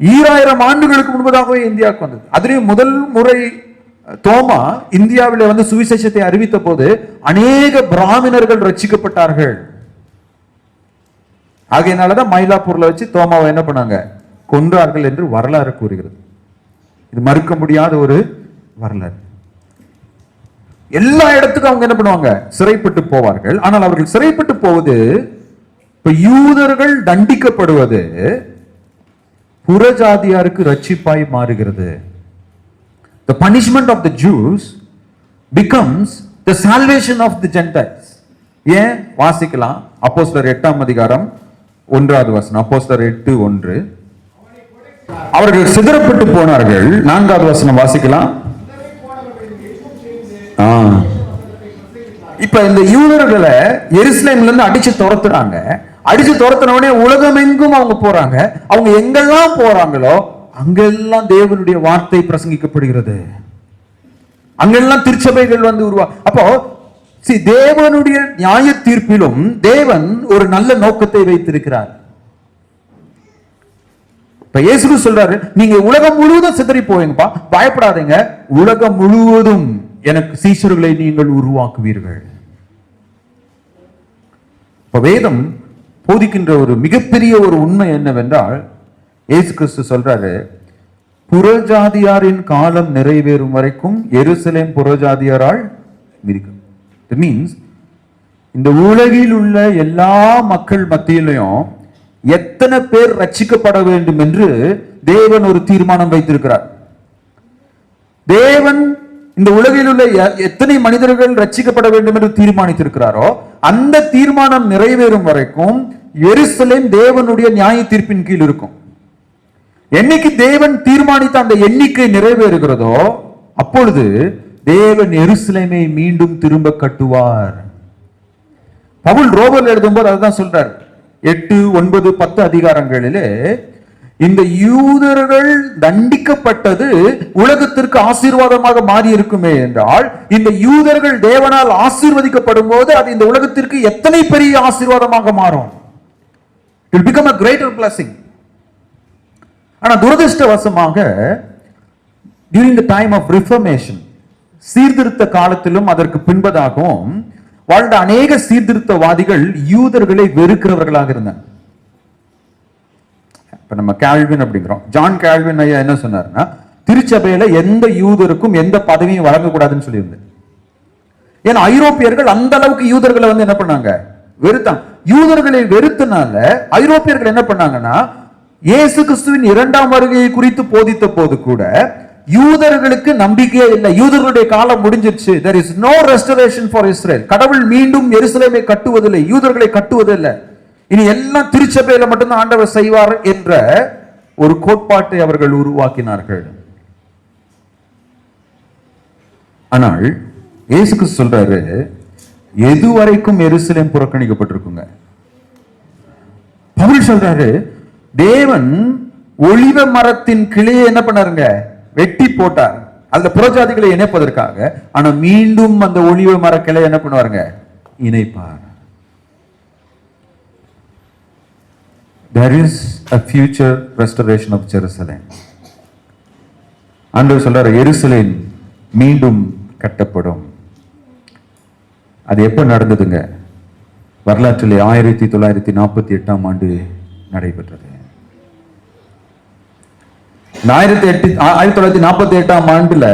2000 ஆண்டுகளுக்கு முன்பதாகவே இந்தியாவுக்கு வந்தது. அதுலயும் முதல் முறை தோமா இந்தியாவில் சுவிசேஷத்தை அறிவித்த போது அநேக பிராமணர்கள் ரட்சிக்கப்பட்டார்கள். ஆகையினாலதான் மயிலாப்பூர்ல வச்சு தோமாவை என்ன பண்ணாங்க, கொன்றார்கள் என்று வரலாறு கூறுகிறது. இது மறுக்க முடியாத ஒரு வரலாறு. எல்லா இடத்துக்கும் அவங்க என்ன பண்ணுவாங்க, சிறைப்பட்டு போவார்கள். ஆனால் அவர்கள் சிறைப்பட்டு போவது, இப்ப யூதர்கள் தண்டிக்கப்படுவது புறஜாதியாருக்கு ரட்சிப்பாய் மாறுகிறது. The punishment of the Jews becomes the salvation of the Gentiles. ஏன் வாசிக்கலாம், அப்போஸ்தலர் 8ஆம் அதிகாரம் 1வது வசனம். அப்போஸ்தலர் 8:1. அவர்கள் சிதறப்பட்டு போனார்கள். 4வது வசனம் வாசிக்கலாம். இப்ப இந்த யூதர்களை எருசலேம்ல இருந்து அடிச்சு துரத்துறாங்க. அடிச்சு துரத்துனவனே உலகமெங்கும் அவங்க போறாங்க. அவங்க எங்கெல்லாம் போறாங்களோ அங்கெல்லாம் தேவனுடைய வார்த்தை பிரசங்கிக்கப்படுகிறது. அங்கெல்லாம் திருச்சபைகள் உருவா. அப்போ தேவனுடைய நியாய தீர்ப்பிலும் தேவன் ஒரு நல்ல நோக்கத்தை வைத்திருக்கிறார். இப்ப இயேசு சொல்றாரு, நீங்க உலகம் முழுவதும் சிதறி போவீங்கப்பா, பயப்படாதீங்க, உலகம் முழுவதும் எனக்கு சீஷர்களை நீங்கள் உருவாக்குவீர்கள். இப்ப வேதம் போதிக்கின்ற ஒரு மிகப்பெரிய ஒரு உண்மை என்னவென்றால், இயேசு கிறிஸ்து சொல்றாரு, புறஜாதியாரின் காலம் நிறைவேறும் வரைக்கும் எருசலேம் புறஜாதியாரால் மிதிக்கும். இட் மீன்ஸ் இந்த உலகில் உள்ள எல்லா மக்கள் மத்தியிலையும் எத்தனை பேர் ரட்சிக்கப்பட வேண்டும் என்று தேவன் ஒரு தீர்மானம் வைத்திருக்கிறார். தேவன் இந்த உலகில் உள்ள எத்தனை மனிதர்கள் ரட்சிக்கப்பட வேண்டும் என்று தீர்மானித்திருக்கிறாரோ அந்த தீர்மானம் நிறைவேறும் வரைக்கும் எருசலேம் தேவனுடைய நியாய தீர்ப்பின் கீழ் இருக்கும். என்னைக்கு தேவன் தீர்மானித்த அந்த எண்ணிக்கை நிறைவேறுகிறதோ அப்பொழுது தேவன் எருசலேமை மீண்டும் திரும்ப கட்டுவார். பவுல் ரோமர் எழுதும்போது அதுதான் சொல்றார். 8, 9, 10 அதிகாரங்களிலே இந்த யூதர்கள் தண்டிக்கப்பட்டது உலகத்திற்கு ஆசீர்வாதமாக மாறி இருக்குமே என்றால், இந்த யூதர்கள் தேவனால் ஆசீர்வதிக்கப்படும் போது அது இந்த உலகத்திற்கு எத்தனை பெரிய ஆசீர்வாதமாக மாறும். It will become a greater blessing. ஆனா துரதிர்ஷ்டவசமாக during the time of reformation, சீர்திருத்த காலத்திலும் அதற்கு பின்பதாகவும் வாழ்ந்த அநேக சீர்திருத்தவாதிகள் யூதர்களை வெறுக்கிறவர்களாக இருந்தாங்க. இப்ப நம்ம கால்வின் அப்படிங்கிறோம். ஜான் கால்வின் ஐயா என்ன சொன்னார்னா, திருச்சபையில எந்த யூதருக்கும் எந்த பதவியும் வழங்கக்கூடாதுன்னு சொல்லியிருந்தேன். ஏன்னா ஐரோப்பியர்கள் அந்த அளவுக்கு யூதர்களை என்ன பண்ணாங்க, வெறுத்தாங்க. யூதர்களை வெறுத்தனால ஐரோப்பியர்கள் என்ன பண்ணாங்கன்னா, இயேசு கிறிஸ்துவின் 2ஆம் வருகையை குறித்து போதித்த போது கூட யூதர்களுக்கு நம்பிக்கையே இல்லை. யூதர்களுடைய காலம் முடிஞ்சிருச்சு. there is no restoration for Israel. கடவுள் மீண்டும் எருசலேமை கட்டுவதில்லை, யூதர்களை கட்டுவதில்லை. இனி எல்லாம் திருச்சபையில மட்டும்தான் ஆண்டவர் செய்வார் என்ற ஒரு கோட்பாட்டை அவர்கள் உருவாக்கினார்கள். ஆனால் இயேசு கிறிஸ்து சொல்றாரு, எதுவரைக்கும் எருசலேம் புறக்கணிக்கப்பட்டிருக்குங்க. பவுல் சொல்றாரு, தேவன் ஒலிவ மரத்தின் கிளையை என்ன பண்ணாருங்க, வெட்டி போட்டார் அந்த புறஜாதிகளை இணைப்பதற்காக. ஆனா மீண்டும் அந்த ஒலிவ மர கிளை என்ன பண்ணுவாருங்க, இணைப்பார். There is a future restoration of Jerusalem. ஆண்டவர் சொல்றாரு, எருசலேம் மீண்டும் கட்டப்படும். அது எப்ப நடந்ததுங்க? வரலாற்றிலே 1948ஆம் ஆண்டு நடைபெற்றது. 1948ஆம் ஆண்டுல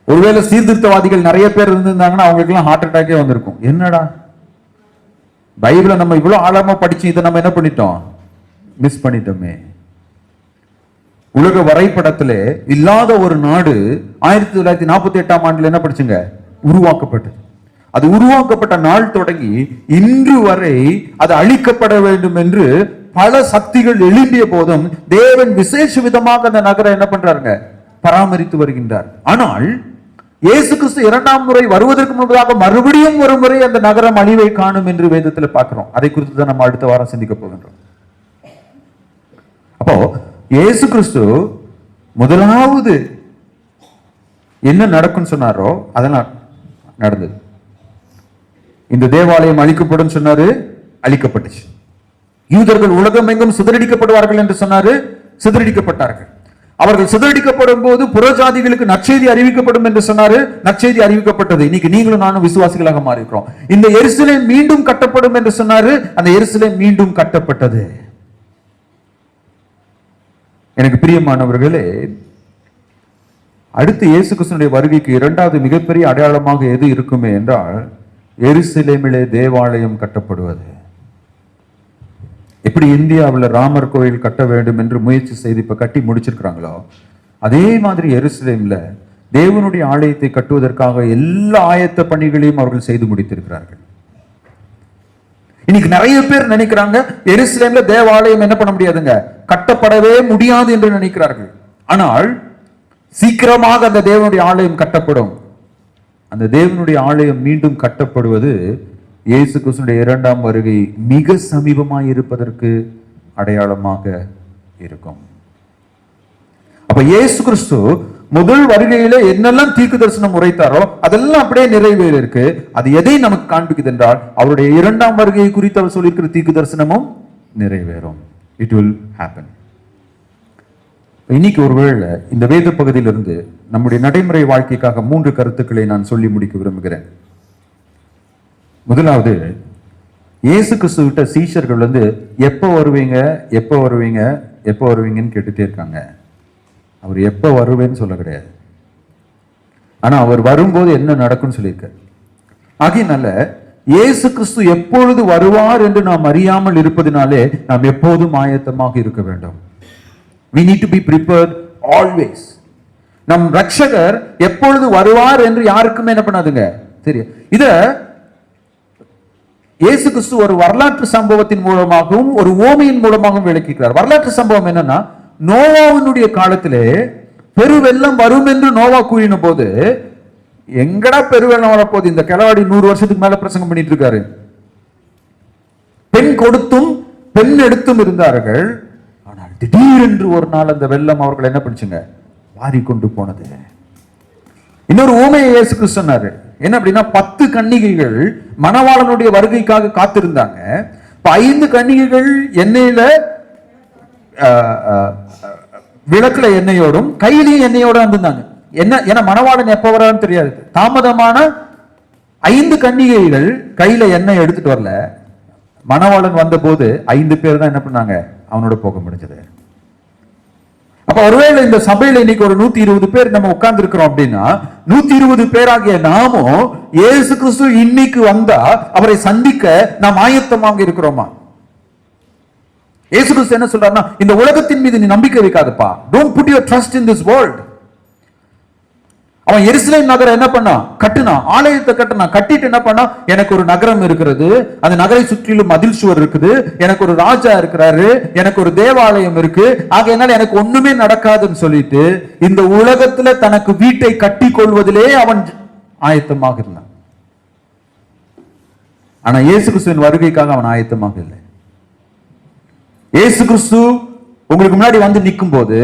ஒருவேளை சீர்திருத்தவாதிகள் நிறைய பேர் இருந்திருந்தாங்கன்னா அவங்களுக்கு எல்லாம் ஹார்ட் அட்டாக்கே வந்திருக்கும். என்னடா பைபிளை நம்ம இவ்வளவு ஆழமா படிச்சு இதை நம்ம என்ன பண்ணிட்டோம், மிஸ் பண்ணிட்டோமே. உலக வரைபடத்திலே இல்லாத ஒரு நாடு 1948ஆம் ஆண்டுல என்ன படிச்சுங்க, உருவாக்கப்பட்டது. அது உருவாக்கப்பட்ட நாள் தொடங்கி இன்று வரை அது அழிக்கப்பட வேண்டும் என்று பல சக்திகள் எழும்பிய போதும் தேவன் விசேஷ விதமாக அந்த நகரம் என்ன பண்றாருங்க, பராமரித்து வருகின்றார். ஆனால் இயேசு கிறிஸ்து 2ஆம் முறை வருவதற்கு முன்பதாக மறுபடியும் ஒரு முறை அந்த நகரம் அழிவை காணும் என்று வேதத்தில் பார்க்கிறோம். அதை குறித்து தான் நம்ம அடுத்த வாரம் சிந்திக்க போகின்றோம். அப்போ இயேசு கிறிஸ்து முதலாவது என்ன நடக்கும் சொன்னாரோ அதெல்லாம் நடந்தது. இந்த தேவாலயம் அழிக்கப்படும் சொன்னாரு, அழிக்கப்பட்டுச்சு. யூதர்கள் உலகம் எங்கும் சிதறடிக்கப்படுவார்கள் என்று சொன்னாரு, சிதறடிக்கப்பட்டார்கள். அவர்கள் சிதறடிக்கப்படும் போது புறஜாதிகளுக்கு நற்செய்தி அறிவிக்கப்படும் என்று சொன்னாரு, நற்செய்தி அறிவிக்கப்பட்டது. இன்னைக்கு நீங்களும் நானும் விசுவாசிகளாக மாறிக்கிறோம். இந்த எருசலேம் மீண்டும் கட்டப்படும் என்று சொன்னாரு, அந்த எருசலேம் மீண்டும் கட்டப்பட்டது. எனக்கு பிரியமானவர்களே, அடுத்து இயேசு கிறிஸ்துவினுடைய வருகைக்கு 2வது மிகப்பெரிய அடையாளமாக எது இருக்குமே என்றால், எருசலேமிலே தேவாலயம் கட்டப்படுவது. எப்படி இந்தியாவில் ராமர் கோயில் கட்ட வேண்டும் என்று முயற்சி செய்து இப்ப கட்டி முடிச்சிருக்கிறாங்களோ, அதே மாதிரி எருசலேம்ல தேவனுடைய ஆலயத்தை கட்டுவதற்காக எல்லா ஆயத்த பணிகளையும் அவர்கள் செய்து முடித்திருக்கிறார்கள். இன்னைக்கு நிறைய பேர் நினைக்கிறாங்க எருசலேம்ல தேவாலயம் என்ன பண்ண முடியாதுங்க, கட்டப்படவே முடியாது என்று நினைக்கிறார்கள். ஆனால் சீக்கிரமாக அந்த தேவனுடைய ஆலயம் கட்டப்படும். அந்த தேவனுடைய ஆலயம் மீண்டும் கட்டப்படுவது இயேசு கிறிஸ்துவினுடைய 2ஆம் வருகை மிக சமீபமாய் இருப்பதற்கு அடையாளமாக இருக்கும். அப்ப இயேசு கிறிஸ்து முதல் வருகையில என்னெல்லாம் தீர்க்க தரிசனம் உரைத்தாரோ அதெல்லாம் அப்படியே நிறைவேறி இருக்கு. அது எதை நமக்கு காண்பிக்குது என்றால், அவருடைய 2ஆம் வருகையை குறித்து அவர் சொல்லியிருக்கிற தீர்க்க தரிசனமும் நிறைவேறும். It will happen. இன்னைக்கு ஒருவேளை இந்த வேத பகுதியிலிருந்து நம்முடைய நடைமுறை வாழ்க்கைக்காக 3 கருத்துக்களை நான் சொல்லி முடிக்க விரும்புகிறேன். முதலாவது, இயேசு கிறிஸ்து விட்ட சீஷர்கள் எப்போ வருவீங்க எப்போ வருவீங்க எப்போ வருவீங்கன்னு கேட்டுட்டே இருக்காங்க. அவர் எப்போ வருவேன்னு சொல்ல கிடையாது, ஆனா அவர் வரும்போது என்ன நடக்கும்னு சொல்லியிருக்கார். ஆகையினால இயேசு கிறிஸ்து எப்பொழுது வருவார் என்று நாம் அறியாமல் இருப்பதினாலே நாம் எப்போதும் ஆயத்தமாக இருக்க வேண்டும். We need to be prepared always. நம் ரட்சகர் எப்பொழுது வருவார் என்று யாருக்குமே என்ன பண்ணாதுங்க தெரியும். இத இயேசு கிறிஸ்து ஒரு வரலாற்று சம்பவத்தின் மூலமாகவும் ஒரு ஓமையின் மூலமாகவும் விளக்குகிறார். வரலாற்று சம்பவம் என்னன்னா, நோவாவினுடைய காலத்திலே பெருவெள்ளம் வரும் என்று நோவா கூறின போது, எங்கடா பெருவெள்ளம் வரப்போது, இந்த கிழவாடி 100 வருஷத்துக்கு மேல பிரசங்கம் பண்ணிட்டு இருக்காரு. பெண் கொடுத்தும் பெண் எடுத்தும் இருந்தார்கள். ஆனால் திடீரென்று ஒரு நாள் அந்த வெள்ளம் அவர்கள் என்ன பண்ணுச்சுங்க, வாரி கொண்டு போனது. இன்னொரு ஊமையை இயேசு கிறிஸ்து சொன்னாரு. என்ன அப்படின்னா, 10 கன்னிகைகள் மணவாளனுடைய வருகைக்காக காத்திருந்தாங்க. 5 கன்னிகைகள் எண்ணெயில விளக்குல எண்ணெயோடும் கையிலையும் எண்ணெயோட வந்திருந்தாங்க. என்ன ஏன்னா மணவாளன் எப்ப வரான்னு தெரியாது. தாமதமான 5 கன்னிகைகள் கையில எண்ணெய் எடுத்துட்டு வரல. மணவாளன் வந்த போது 5 பேர் தான் என்ன பண்ணாங்க, அவனோட போக முடிஞ்சது. அப்ப ஒருவேளை இந்த சபையில இன்னைக்கு ஒரு 120 பேர் நம்ம உட்கார்ந்து இருக்கிறோம் அப்படின்னா, 120 பேராகிய நாமும் இயேசு கிறிஸ்து இன்னைக்கு வந்தா அவரை சந்திக்க நாம் ஆயத்தமாக இருக்கிறோமா? இயேசு கிறிஸ்து என்ன சொல்றாருன்னா, இந்த உலகத்தின் மீது நீ நம்பிக்கை வைக்காதப்பா. Don't put your trust in this world. அவன் எருசலேம் நகரம் என்ன பண்ணா, கட்டுனா, ஆலயத்தை கட்டினா. கட்டிட்டு என்ன பண்ணா, எனக்கு ஒரு நகரம் இருக்கிறது, அந்த நகரை சுற்றிலும் மதில் சுவர் இருக்குது, எனக்கு ஒரு ராஜா இருக்கிறாரு, எனக்கு ஒரு தேவாலயம் இருக்கு, ஆகையினால் எனக்கு ஒண்ணுமே நடக்காதுன்னு சொல்லிட்டு இந்த உலகத்துல தனக்கு வீட்டை கட்டி கொள்வதிலே அவன் ஆயத்தமாக இருந்தான். ஆனா இயேசு கிறிஸ்துவின் வருகைக்காக அவன் ஆயத்தமாக இல்லை. இயேசு கிறிஸ்து உங்களுக்கு முன்னாடி வந்து நிற்கும் போது,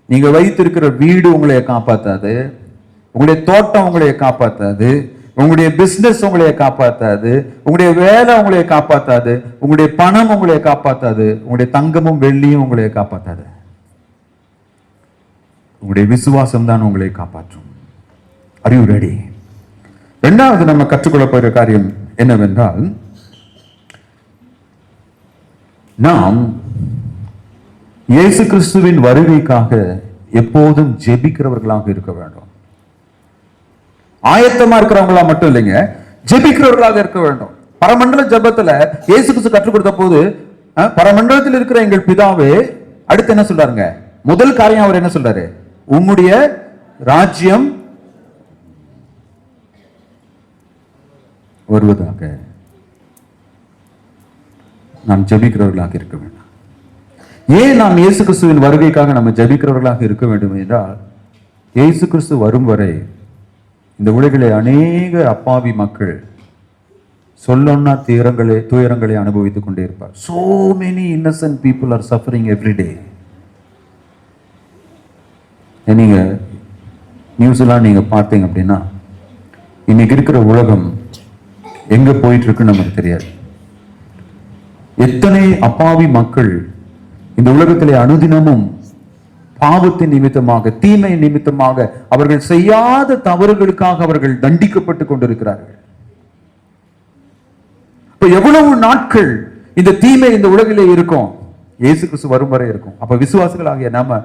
நீங்க வைத்திருக்கிற வீடு உங்களை காப்பாத்தாது, உங்களுடைய தோட்டம் உங்களை காப்பாத்தாது, உங்களுடைய பிசினஸ் உங்களை காப்பாத்தாது, உங்களுடைய வேலை உங்களை காப்பாத்தாது, உங்களுடைய பணம் உங்களை காப்பாத்தாது, உங்களுடைய தங்கமும் வெள்ளியும் உங்களை காப்பாத்தாது. உங்களுடைய விசுவாசம் தான் உங்களை காப்பாற்றும். Are you ready? இரண்டாவது நம்ம கற்றுக்கொள்ள போகிற காரியம் என்னவென்றால், நாம் இயேசு கிறிஸ்துவின் வருகைக்காக எப்போதும் ஜெபிக்கிறவர்களாக இருக்க வேண்டும். ஆயத்தமா இருக்கிறவங்களா மட்டும் இல்லைங்க, ஜெபிக்கிறவர்களாக இருக்க வேண்டும். பரமண்டல ஜெபத்துல இயேசு கிறிஸ்து கற்றுக் கொடுத்த போது, பரமண்டலத்தில் இருக்கிற எங்கள் பிதாவே, அடுத்து என்ன சொல்றாருங்க, முதல் காரியம் அவர் என்ன சொல்றாரு, உம்முடைய ராஜ்யம் வருவதாக. நாம் ஜெபிக்கிறவர்களாக இருக்க வேண்டும். ஏன் நாம் இயேசு கிறிஸ்துவின் வருகைக்காக நம்ம ஜெபிக்கிறவர்களாக இருக்க வேண்டும் என்றால், இயேசு கிறிஸ்து வரும் வரை இந்த உலகிலே அநேக அப்பாவி மக்கள் சொல்லொன்னா துயரங்களை அனுபவித்துக் கொண்டே இருப்பார். So many innocent people are suffering every day. நீங்க நியூஸ் எல்லாம் நீங்க பார்த்தீங்க அப்படின்னா, இன்னைக்கு இருக்கிற உலகம் எங்க போயிட்டு இருக்குன்னு நமக்கு தெரியாது. எத்தனை அப்பாவி மக்கள் இந்த உலகத்திலே அனுதினமும் பாவத்தின் நிமித்தமாக, தீமை நிமித்தமாக, அவர்கள் செய்யாத தவறுகளுக்காக அவர்கள் தண்டிக்கப்பட்டு கொண்டிருக்கிறார்கள். இப்ப எவ்வளவு நாட்கள் இந்த தீமை இந்த உலகிலே இருக்கும்? இயேசு கிறிஸ்து வரும் வரை இருக்கும். அப்ப விசுவாசிகள் ஆகிய நாம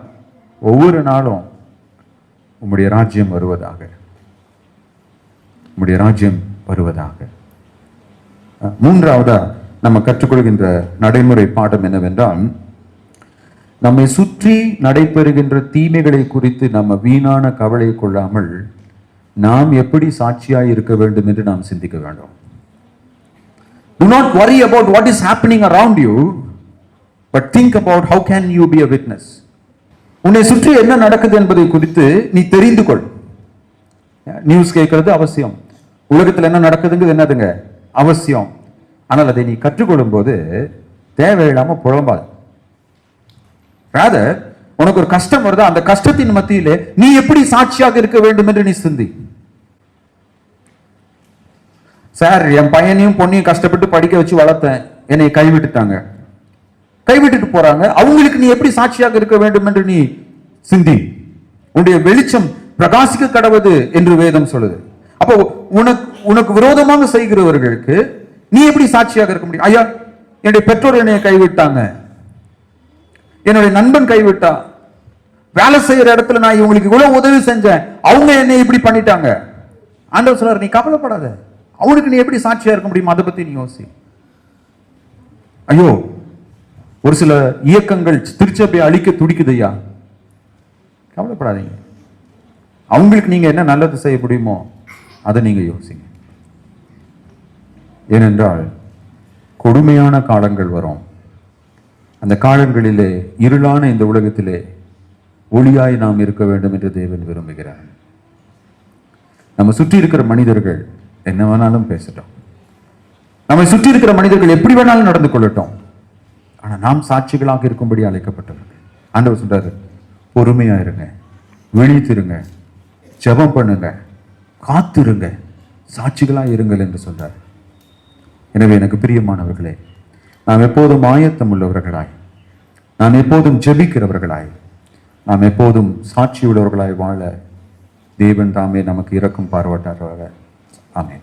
ஒவ்வொரு நாளும் உம்முடைய ராஜ்யம் வருவதாக, உம்முடைய ராஜ்யம் வருவதாக. மூன்றாவதா நம்ம கற்றுக்கொள்கின்ற நடைமுறை பாடம் என்னவென்றால், நம்மை சுற்றி நடைபெறுகின்ற தீமைகளை குறித்து நம்ம வீணான கவலை கொள்ளாமல் நாம் எப்படி சாட்சியாய் இருக்க வேண்டும் என்று நாம் சிந்திக்க வேண்டும். Do not worry about what is happening around you, but think about how can you be a witness. உன்னை சுற்றி என்ன நடக்குது என்பதை குறித்து நீ தெரிந்து கொள். நியூஸ் கேட்கறது அவசியம், உலகத்தில் என்ன நடக்குதுங்கிறது என்னதுங்க அவசியம். ஆனால் அதை நீ கற்றுக்கொள்ளும் போது தேவையில்லாம புலம்பாது. உனக்கு ஒரு கஷ்டம் வருதா, அந்த கஷ்டத்தின் மத்தியிலே நீ எப்படி சாட்சியாக இருக்க வேண்டும் என்று நீ சிந்தி. சார், என் பையனையும் பொண்ணையும் கஷ்டப்பட்டு படிக்க வச்சு வளர்த்தேன், என்னை கைவிட்டுட்டு போறாங்க, அவங்களுக்கு நீ எப்படி சாட்சியாக இருக்க வேண்டும் என்று நீ சிந்தி. உன்னுடைய வெளிச்சம் பிரகாசிக்க கடவுது என்று வேதம் சொல்லுது. அப்போ உனக்கு விரோதமாக செய்கிறவர்களுக்கு நீ எப்படி சாட்சியாக இருக்க முடியும்? ஐயா, என்னுடைய பெற்றோர் என்னை கைவிட்டாங்க, என்னுடைய நண்பன் கைவிட்டா, வேலை செய்யற இடத்துல நான் இவங்களுக்கு இவ்வளவு உதவி செஞ்சேன், அவங்க என்னை இப்படி பண்ணிட்டாங்க. ஆண்டவர் சொல்றாரு, நீ கவலைப்படாத, அவனுக்கு நீ எப்படி சாட்சியா இருக்க முடியும்? அதை பத்தி நீ யோசி. ஐயோ, ஒரு சில இயக்கங்கள் திருச்சபையை அழிக்க துடிக்குது ஐயா, கவலைப்படாதீங்க. அவங்களுக்கு நீங்க என்ன நல்லது செய்ய முடியுமோ அதை நீங்க யோசிங்க. ஏனென்றால் கொடுமையான காலங்கள் வரும். அந்த காலங்களிலே, இருளான இந்த உலகத்திலே ஒளியாய் நாம் இருக்க வேண்டும் என்று தேவன் விரும்புகிறார். நம்ம சுற்றி இருக்கிற மனிதர்கள் என்ன வேணாலும் பேசட்டும், நம்மை சுற்றி இருக்கிற மனிதர்கள் எப்படி வேணாலும் நடந்து கொள்ளட்டும், ஆனா நாம் சாட்சிகளாக இருக்கும்படி அழைக்கப்பட்டவர்கள். ஆண்டவர் சொல்றாரு, பொறுமையா இருங்க, விழித்திருங்க, ஜெபம் பண்ணுங்க, காத்திருங்க, சாட்சிகளா இருங்கள் என்று சொல்றார். எனவே எனக்கு பிரியமானவர்களே, நாம் எப்போதும் ஆயத்தம் உள்ளவர்களாய், நாம் எப்போதும் ஜெபிக்கிறவர்களாய், நாம் எப்போதும் சாட்சி உள்ளவர்களாய் வாழ தேவன் தாமே நமக்கு இரக்கம் பாராட்டுவாராக. ஆமென்.